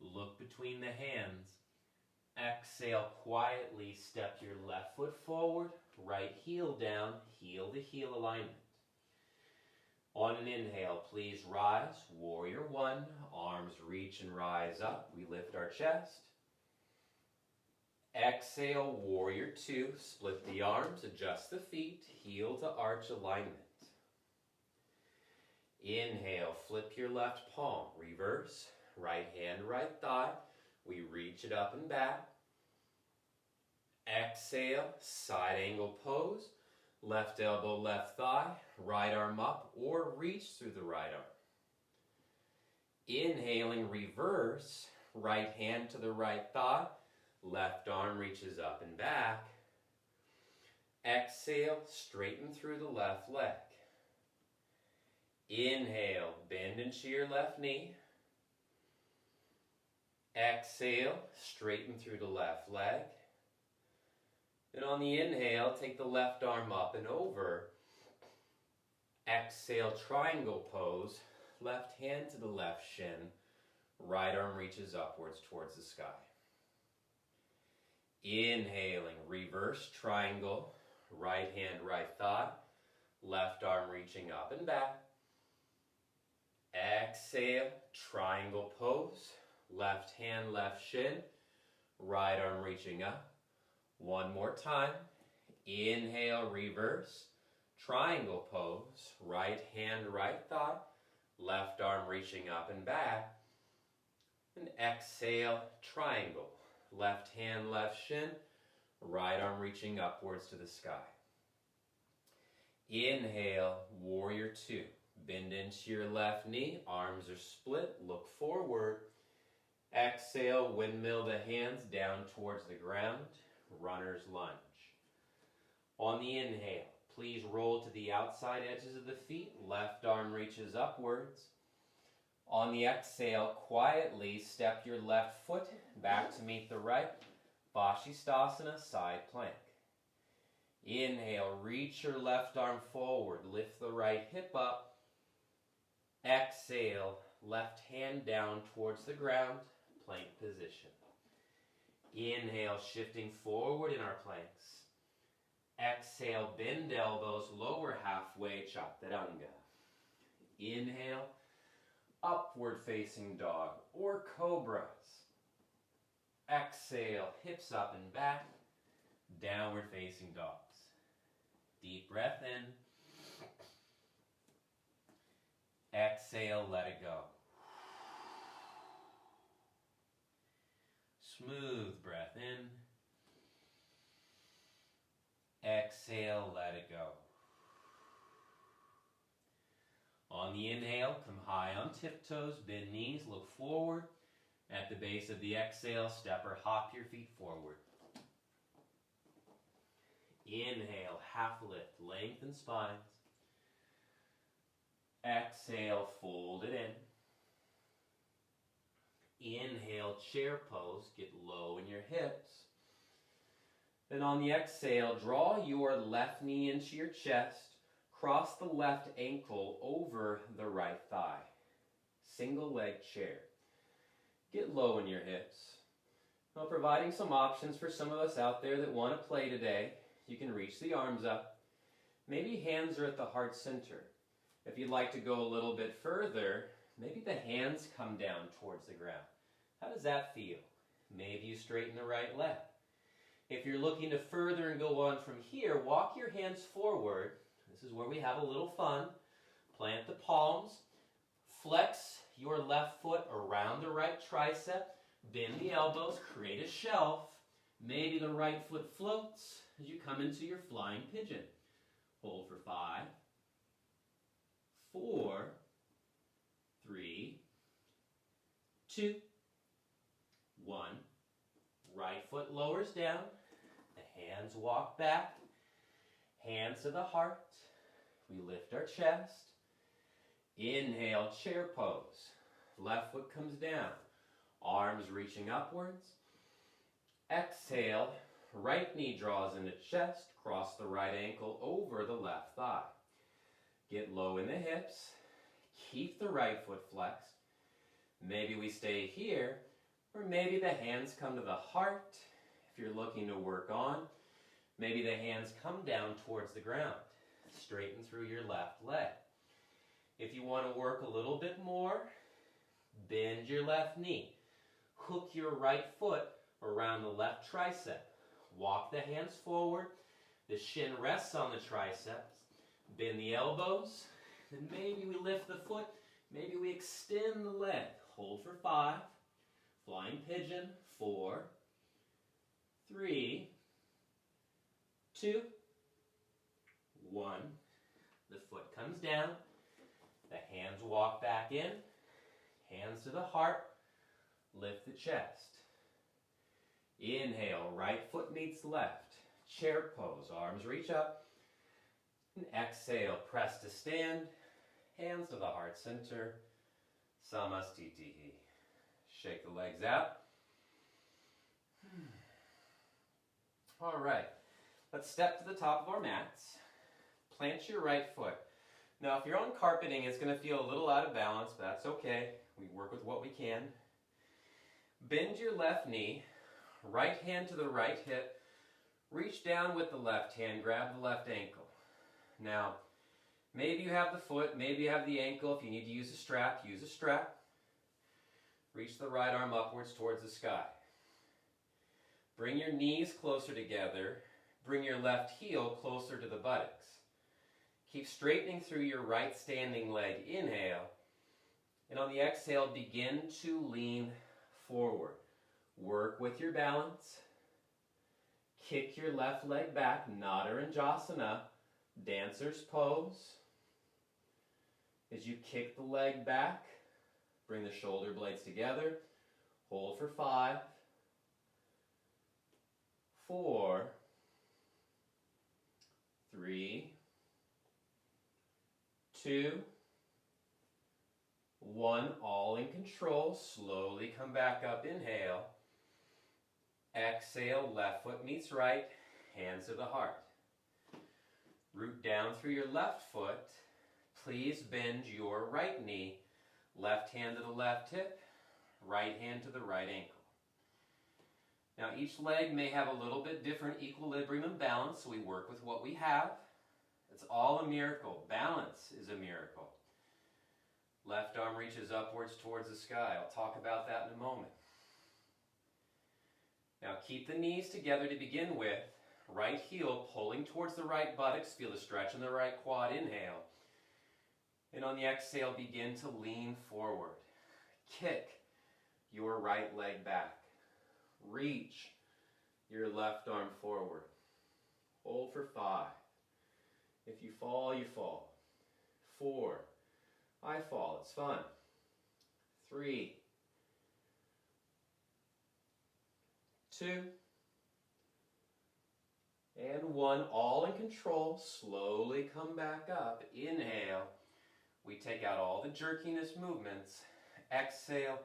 Look between the hands. Exhale, quietly step your left foot forward, right heel down, heel to heel alignment. On an inhale, please rise, warrior one, arms reach and rise up. We lift our chest. Exhale, warrior two, split the arms, adjust the feet, heel to arch alignment. Inhale, flip your left palm, reverse, right hand, right thigh. We reach it up and back. Exhale, side angle pose, left elbow, left thigh, right arm up or reach through the right arm. Inhaling, reverse, right hand to the right thigh, left arm reaches up and back. Exhale, straighten through the left leg. Inhale, bend into your left knee. Exhale, straighten through the left leg. Then on the inhale, take the left arm up and over. Exhale, triangle pose. Left hand to the left shin. Right arm reaches upwards towards the sky. Inhaling, reverse triangle. Right hand, right thigh. Left arm reaching up and back. Exhale, triangle pose. Left hand, left shin. Right arm reaching up. One more time. Inhale, reverse. Triangle pose. Right hand, right thigh. Left arm reaching up and back. And exhale, triangle. Left hand, left shin. Right arm reaching upwards to the sky. Inhale, warrior two. Bend into your left knee. Arms are split. Look forward. Exhale, windmill the hands down towards the ground. Runner's lunge. On the inhale, please roll to the outside edges of the feet. Left arm reaches upwards. On the exhale, quietly step your left foot back to meet the right. Vashisthasana, side plank. Inhale, reach your left arm forward. Lift the right hip up. Exhale, left hand down towards the ground. Plank position. Inhale, shifting forward in our planks. Exhale, bend elbows, lower halfway, chaturanga. Inhale, upward facing dog or cobras. Exhale, hips up and back, downward facing dogs. Deep breath in. Exhale, let it go. Smooth breath in. Exhale, let it go. On the inhale, come high on tiptoes, bend knees, look forward. At the base of the exhale, step or hop your feet forward. Inhale, half lift, lengthen spines. Exhale, fold it in. Inhale, chair pose, get low in your hips. Then on the exhale, draw your left knee into your chest. Cross the left ankle over the right thigh. Single leg chair. Get low in your hips. Now providing some options for some of us out there that want to play today. You can reach the arms up. Maybe hands are at the heart center. If you'd like to go a little bit further, maybe the hands come down towards the ground. How does that feel? Maybe you straighten the right leg. If you're looking to further and go on from here, walk your hands forward. This is where we have a little fun. Plant the palms. Flex your left foot around the right tricep. Bend the elbows. Create a shelf. Maybe the right foot floats as you come into your flying pigeon. Hold for 5, 4, 3, 2, 1. Right foot lowers down. The hands walk back. Hands to the heart. We lift our chest. Inhale, chair pose. Left foot comes down. Arms reaching upwards. Exhale, right knee draws into chest. Cross the right ankle over the left thigh. Get low in the hips. Keep the right foot flexed. Maybe we stay here, or maybe the hands come to the heart. If you're looking to work on, maybe the hands come down towards the ground. Straighten through your left leg. If you want to work a little bit more, bend your left knee. Hook your right foot around the left tricep. Walk the hands forward. The shin rests on the triceps. Bend the elbows. Then maybe we lift the foot. Maybe we extend the leg. Hold for 5. Flying pigeon. 4, 3, 2, 1. The foot comes down. The hands walk back in. Hands to the heart. Lift the chest. Inhale, right foot meets left. Chair pose, arms reach up. And exhale, press to stand. Hands to the heart center. Samastitihi. Shake the legs out. All right, let's step to the top of our mats. Plant your right foot. Now, if you're on carpeting, it's going to feel a little out of balance, but that's okay. We work with what we can. Bend your left knee. Right hand to the right hip. Reach down with the left hand. Grab the left ankle. Now, maybe you have the foot, maybe you have the ankle. If you need to use a strap, use a strap. Reach the right arm upwards towards the sky. Bring your knees closer together. Bring your left heel closer to the buttocks. Keep straightening through your right standing leg. Inhale. And on the exhale, begin to lean forward. Work with your balance. Kick your left leg back. Nadarajasana. Dancer's pose. As you kick the leg back, bring the shoulder blades together. Hold for 5, 4, 3, 2, 1. All in control. Slowly come back up. Inhale. Exhale. Left foot meets right. Hands to the heart. Root down through your left foot. Please bend your right knee. Left hand to the left hip. Right hand to the right ankle. Now each leg may have a little bit different equilibrium and balance, so we work with what we have. It's all a miracle. Balance is a miracle. Left arm reaches upwards towards the sky. I'll talk about that in a moment. Now keep the knees together to begin with. Right heel pulling towards the right buttocks. Feel the stretch in the right quad. Inhale. And on the exhale, begin to lean forward. Kick your right leg back. Reach your left arm forward. Hold for 5. If you fall, you fall. 4. I fall. It's fun. 3. 2. And 1. All in control. Slowly come back up. Inhale. We take out all the jerkiness movements. Exhale.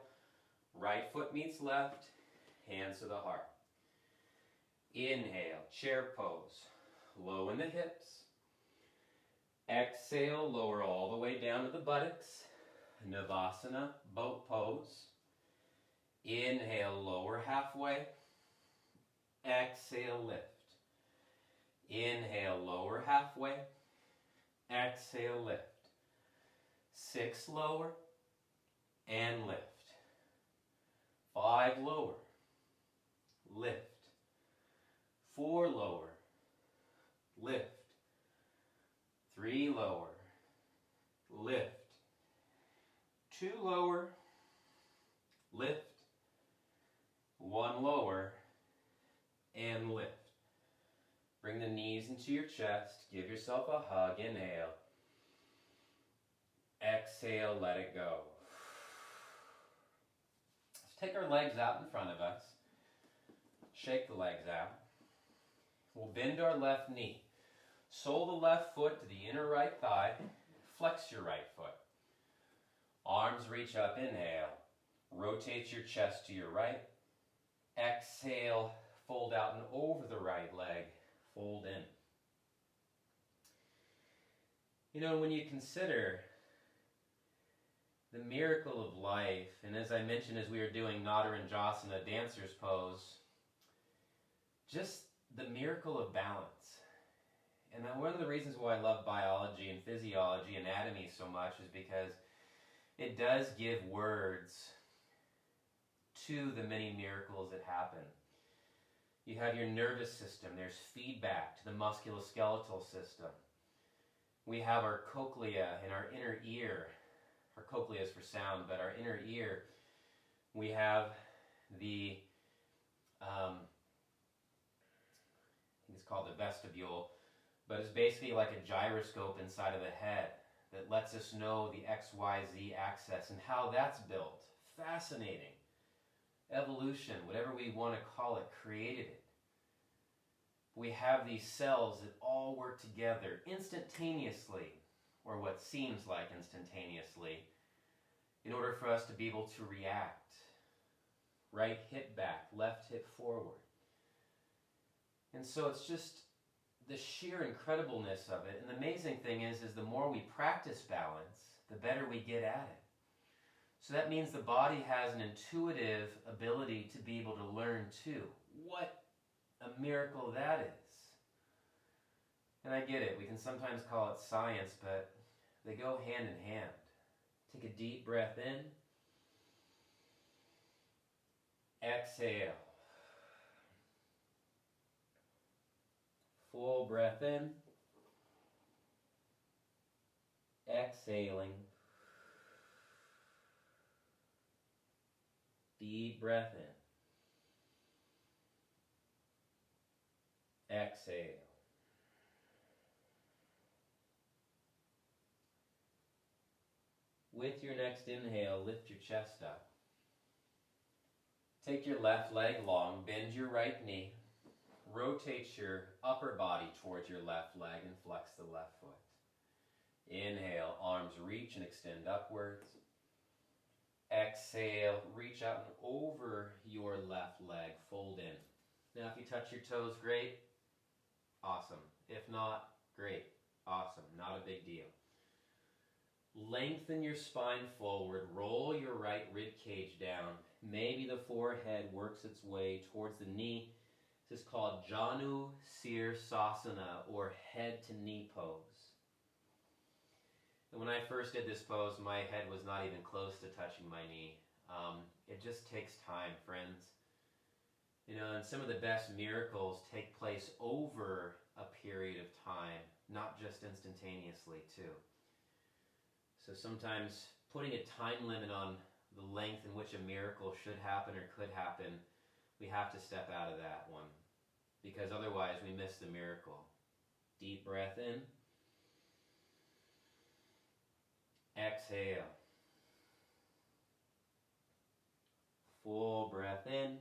Right foot meets left. Hands to the heart. Inhale. Chair pose. Low in the hips. Exhale. Lower all the way down to the buttocks. Navasana. Boat pose. Inhale. Lower halfway. Exhale. Lift. Inhale. Lower halfway. Exhale. Lift. 6 lower and lift. 5 lower, lift. 4 lower, lift. 3 lower, lift. 2 lower, lift. 1 lower and lift. Bring the knees into your chest. Give yourself a hug. Inhale. Exhale, let it go. Let's take our legs out in front of us. Shake the legs out. We'll bend our left knee. Sole the left foot to the inner right thigh. Flex your right foot. Arms reach up, inhale. Rotate your chest to your right. Exhale, fold out and over the right leg. Fold in. You know, when you consider the miracle of life, and as I mentioned as we were doing Nadaranjasana, dancer's pose, just the miracle of balance. And one of the reasons why I love biology and physiology, anatomy so much is because it does give words to the many miracles that happen. You have your nervous system, there's feedback to the musculoskeletal system. We have our cochlea in our inner ear. Our cochlea is for sound, but our inner ear, we have the, I think it's called the vestibule, but it's basically like a gyroscope inside of the head that lets us know the XYZ axis and how that's built. Fascinating. Evolution, whatever we want to call it, created it. We have these cells that all work together instantaneously, or what seems like instantaneously, in order for us to be able to react. Right hip back, left hip forward. And so it's just the sheer incredibleness of it. And the amazing thing is the more we practice balance, the better we get at it. So that means the body has an intuitive ability to be able to learn too. What a miracle that is. And I get it, we can sometimes call it science, but they go hand in hand. Take a deep breath in. Exhale. Full breath in. Exhaling. Deep breath in. Exhale. With your next inhale, lift your chest up. Take your left leg long, bend your right knee. Rotate your upper body towards your left leg and flex the left foot. Inhale, arms reach and extend upwards. Exhale, reach out and over your left leg, fold in. Now if you touch your toes, great, awesome. If not, great, awesome, not a big deal. Lengthen your spine forward, roll your right rib cage down. Maybe the forehead works its way towards the knee. This is called Janu Sirsasana, or head to knee pose. And when I first did this pose, my head was not even close to touching my knee. It just takes time, friends. You know, and some of the best miracles take place over a period of time, not just instantaneously too. So sometimes putting a time limit on the length in which a miracle should happen or could happen, we have to step out of that one, because otherwise we miss the miracle. Deep breath in. Exhale. Full breath in.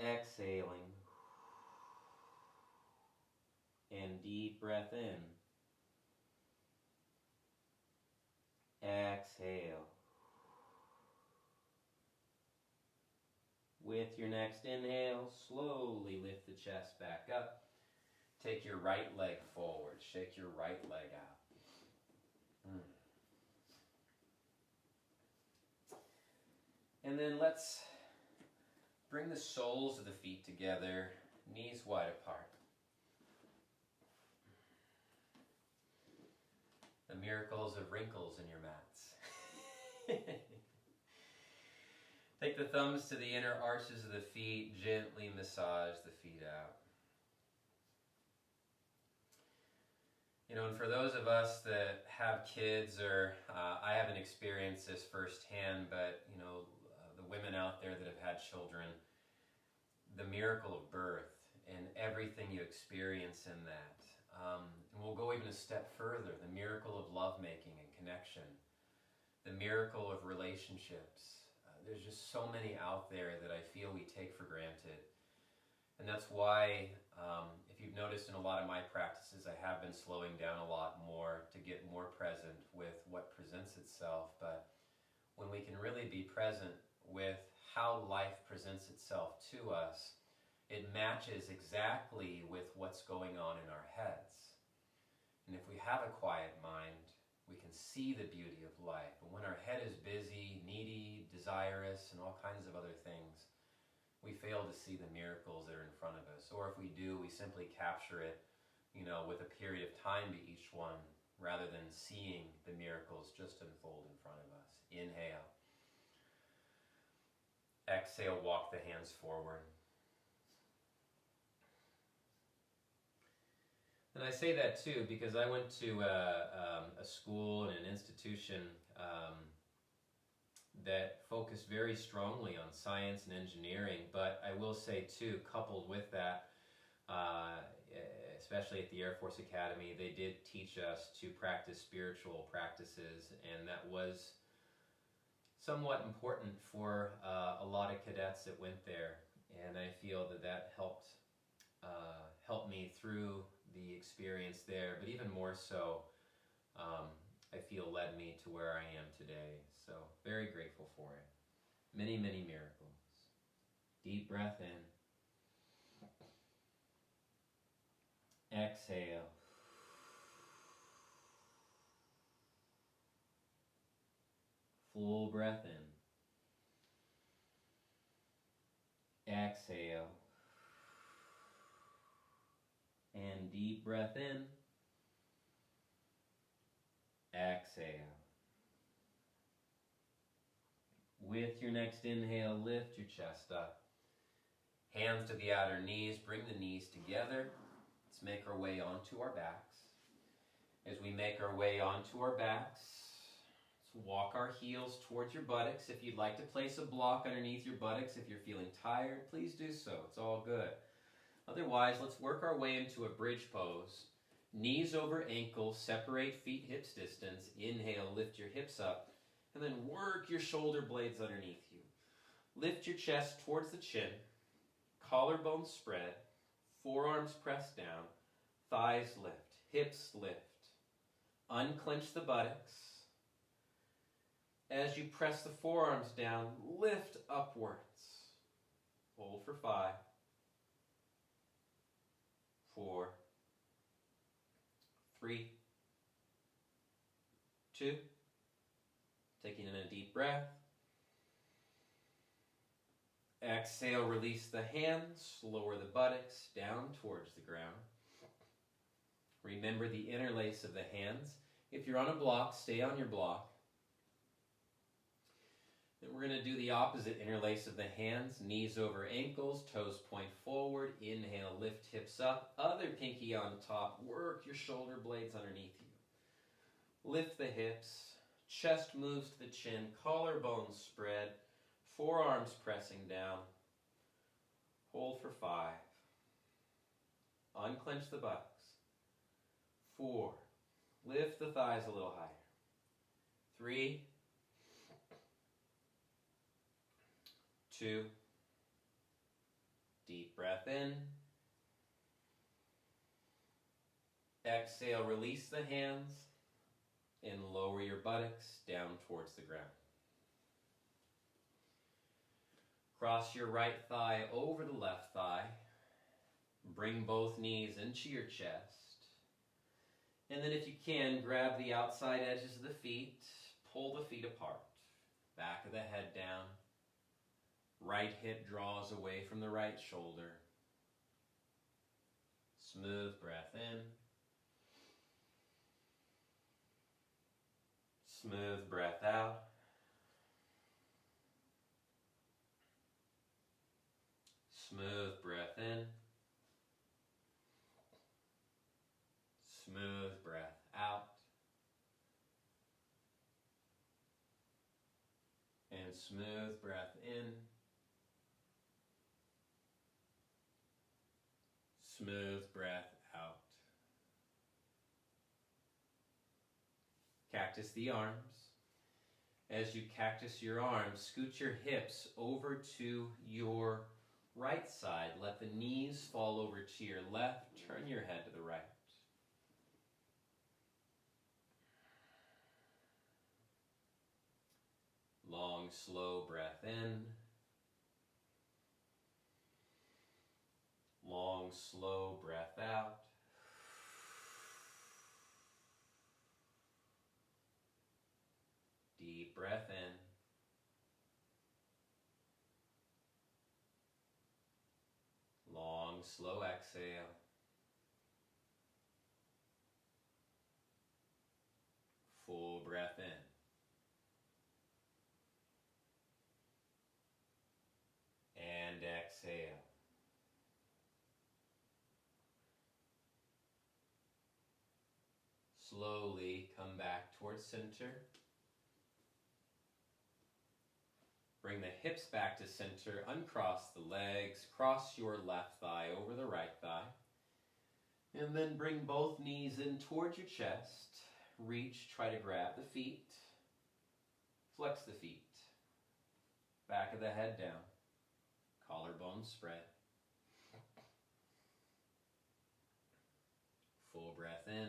Exhaling. And deep breath in. Exhale. With your next inhale, slowly lift the chest back up. Take your right leg forward. Shake your right leg out. And then let's bring the soles of the feet together, knees wide apart. The miracles of wrinkles in your mats. Take the thumbs to the inner arches of the feet, gently massage the feet out. You know, and for those of us that have kids, or I haven't experienced this firsthand, but you know, the women out there that have had children, the miracle of birth and everything you experience in that. And we'll go even a step further, the miracle of lovemaking and connection, the miracle of relationships. There's just so many out there that I feel we take for granted. And that's why, if you've noticed in a lot of my practices, I have been slowing down a lot more to get more present with what presents itself. But when we can really be present with how life presents itself to us, it matches exactly with what's going on in our heads. And if we have a quiet mind, we can see the beauty of life. But when our head is busy, needy, desirous, and all kinds of other things, we fail to see the miracles that are in front of us. Or if we do, we simply capture it, with a period of time to each one, rather than seeing the miracles just unfold in front of us. Inhale. Exhale, walk the hands forward. And I say that too because I went to a school and an institution that focused very strongly on science and engineering, but I will say too, coupled with that, especially at the Air Force Academy, they did teach us to practice spiritual practices, and that was somewhat important for a lot of cadets that went there, and I feel that helped me through the experience there, but even more so, I feel led me to where I am today. So very grateful for it. Many, many miracles. Deep breath in. Exhale. Full breath in. Exhale. And deep breath in. Exhale. With your next inhale, lift your chest up. Hands to the outer knees, bring the knees together. Let's make our way onto our backs. As we make our way onto our backs, let's walk our heels towards your buttocks. If you'd like to place a block underneath your buttocks, if you're feeling tired, please do so. It's all good. Otherwise, let's work our way into a bridge pose. Knees over ankles, separate feet hips distance. Inhale, lift your hips up, and then work your shoulder blades underneath you. Lift your chest towards the chin, collarbones spread, forearms pressed down, thighs lift, hips lift. Unclench the buttocks. As you press the forearms down, lift upwards. Hold for 5, 4, 3, 2, taking in a deep breath. Exhale, release the hands, lower the buttocks down towards the ground. Remember the interlace of the hands. If you're on a block, stay on your block. Then we're going to do the opposite interlace of the hands, knees over ankles, toes point forward. Inhale, lift hips up, other pinky on top. Work your shoulder blades underneath you. Lift the hips, chest moves to the chin, collarbones spread, forearms pressing down. Hold for 5. Unclench the buttocks. 4. Lift the thighs a little higher. 3, 2, deep breath in. Exhale, release the hands and lower your buttocks down towards the ground. Cross your right thigh over the left thigh. Bring both knees into your chest. And then if you can, grab the outside edges of the feet, pull the feet apart. Back of the head down. Right hip draws away from the right shoulder. Smooth breath in. Smooth breath out. Smooth breath in. Smooth breath out. And smooth breath in. Smooth breath out. Cactus the arms. As you cactus your arms, scoot your hips over to your Right side, let the knees fall over to your left. Turn your head to the right. Long, slow breath in. Long, slow breath out. Deep breath in. Long, slow exhale. Full breath in. And exhale. Slowly come back towards center. Bring the hips back to center. Uncross the legs. Cross your left thigh over the right thigh. And then bring both knees in towards your chest. Reach, try to grab the feet. Flex the feet. Back of the head down. Collarbone spread. Full breath in.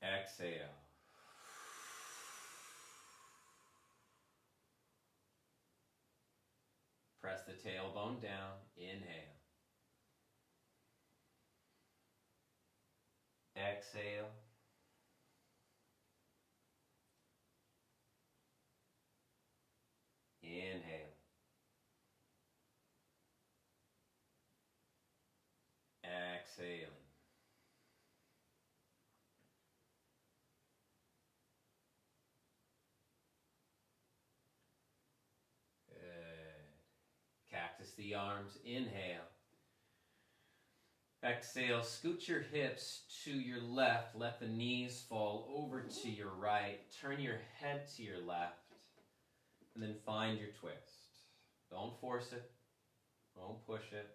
Exhale. Press the tailbone down. Inhale. Exhale. Inhale. Exhaling. Good. Cactus the arms. Inhale. Exhale. Scoot your hips to your left. Let the knees fall over to your right. Turn your head to your left. And then find your twist. Don't force it. Don't push it.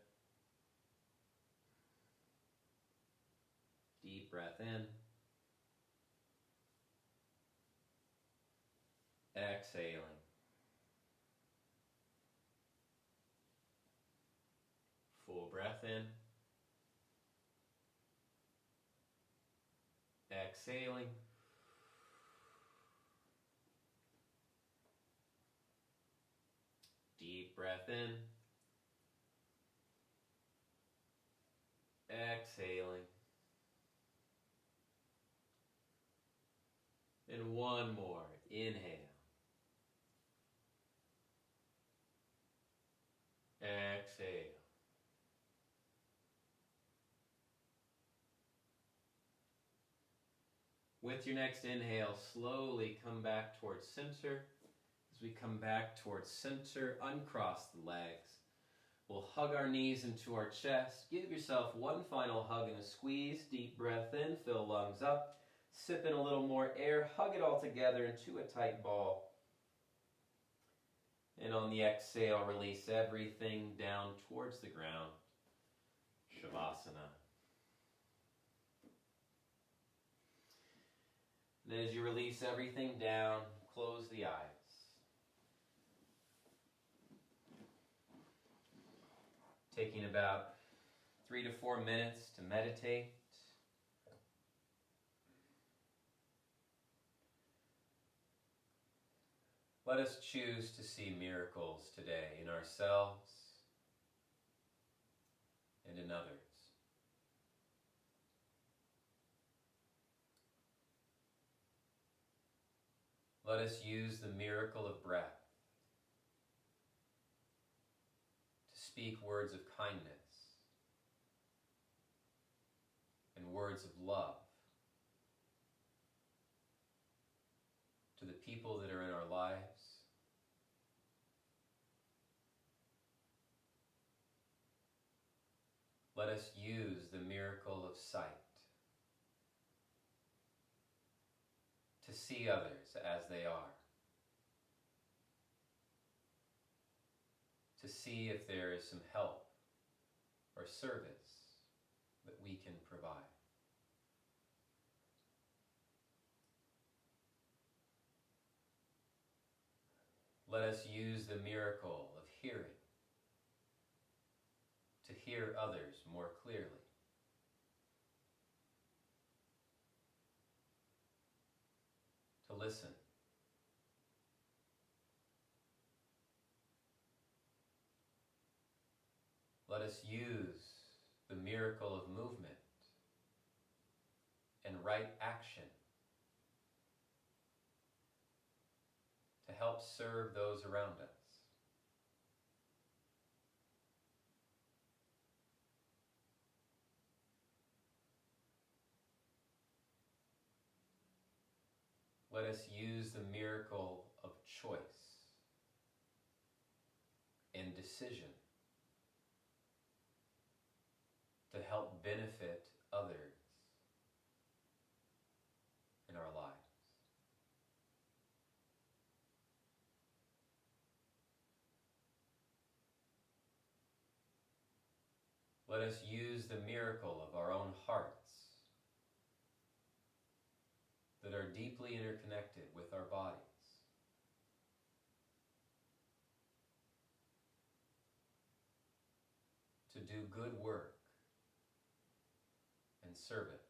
Deep breath in. Exhaling. Full breath in. Exhaling. Deep breath in. Exhaling. And one more. Inhale. Exhale. With your next inhale, slowly come back towards center. As we come back towards center, uncross the legs. We'll hug our knees into our chest. Give yourself one final hug and a squeeze. Deep breath in, fill lungs up. Sip in a little more air. Hug it all together into a tight ball. And on the exhale, release everything down towards the ground. Shavasana. And as you release everything down, close the eyes. Taking about 3 to 4 minutes to meditate. Let us choose to see miracles today in ourselves and in others. Let us use the miracle of breath to speak words of kindness and words of love to the people that are in our lives. Let us use the miracle of sight to see others as they are, to see if there is some help or service that we can provide. Let us use the miracle of hearing to hear others more clearly. To listen. Let us use the miracle of movement and right action to help serve those around us. Let us use the miracle of choice and decision to help benefit others in our lives. Let us use the miracle of our own hearts that are deeply interconnected with our bodies to do good work and service.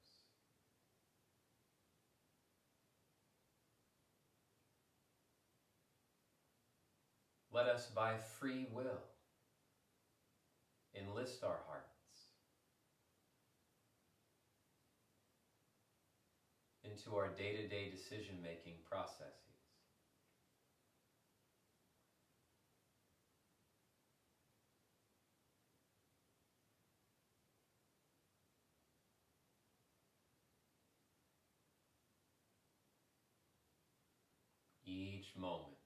Let us by free will enlist our hearts into our day-to-day decision-making processes. Each moment,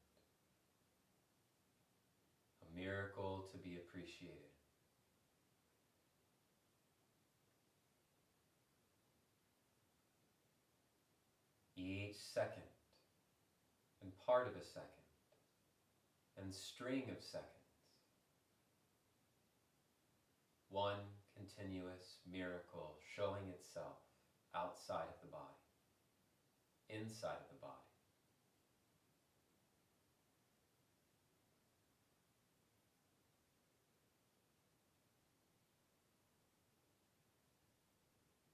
a miracle to be appreciated. Each second, and part of a second, and string of seconds. One continuous miracle showing itself outside of the body, inside of the body.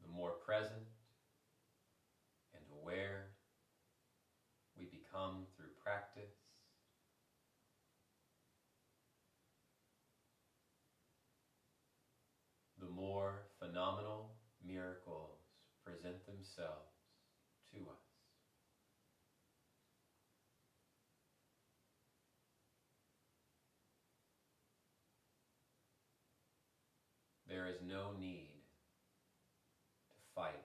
The more present and aware we become through practice, the more phenomenal miracles present themselves to us. There is no need to fight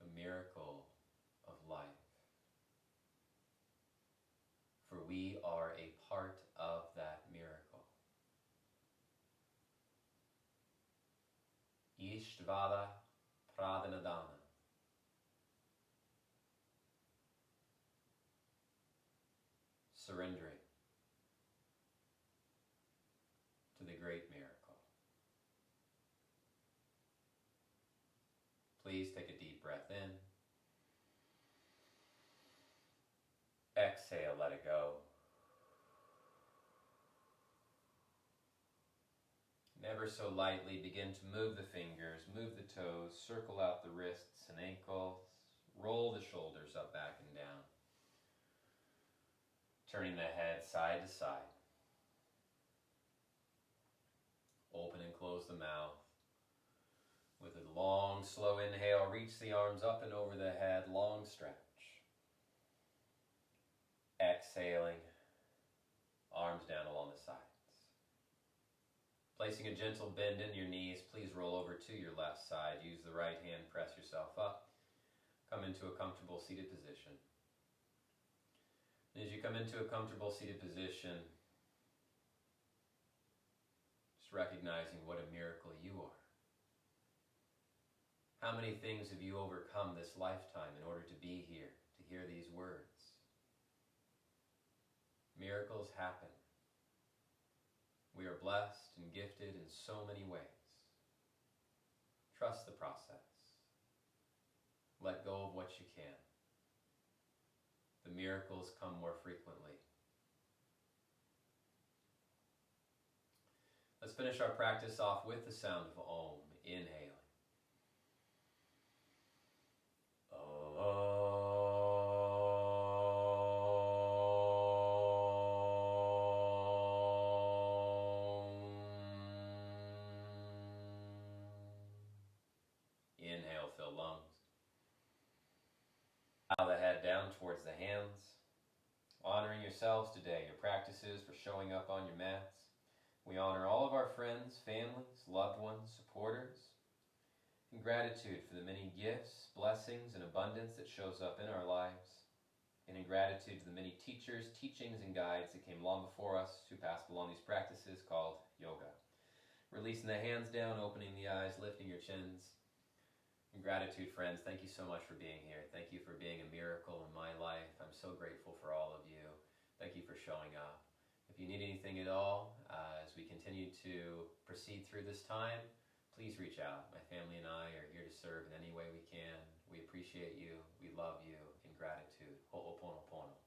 the miracle of life, for we are a part of that miracle. Ishtvada Pradhanadana. Surrendering to the great miracle. Please take a deep breath in. Exhale, let it go. Never so lightly begin to move the fingers, move the toes, circle out the wrists and ankles, roll the shoulders up, back and down. Turning the head side to side. Open and close the mouth. With a long, slow inhale, reach the arms up and over the head, long stretch. Exhaling, arms down along the sides. Placing a gentle bend in your knees, please roll over to your left side. Use the right hand, press yourself up. Come into a comfortable seated position. As you come into a comfortable seated position, just recognizing what a miracle you are. How many things have you overcome this lifetime in order to be here, to hear these words? Miracles happen. We are blessed and gifted in so many ways. Trust the process. Let go of what you can. The miracles come more frequently Let's finish our practice off with the sound of Om. Inhale. Inhale, fill lungs. Bow the head down towards the hands. Honoring yourselves today, your practices for showing up on your mats. We honor all of our friends, families, loved ones, supporters, and gratitude for the many gifts, blessings, and abundance that shows up in our lives, and in gratitude to the many teachers, teachings, and guides that came long before us who passed along these practices called yoga. Releasing the hands down, opening the eyes, lifting your chins. In gratitude, friends, thank you so much for being here. Thank you for being a miracle in my life. I'm so grateful for all of you. Thank you for showing up. If you need anything at all, as we continue to proceed through this time, please reach out. My family and I are here to serve in any way we can. We appreciate you. We love you. In gratitude. Ho'oponopono.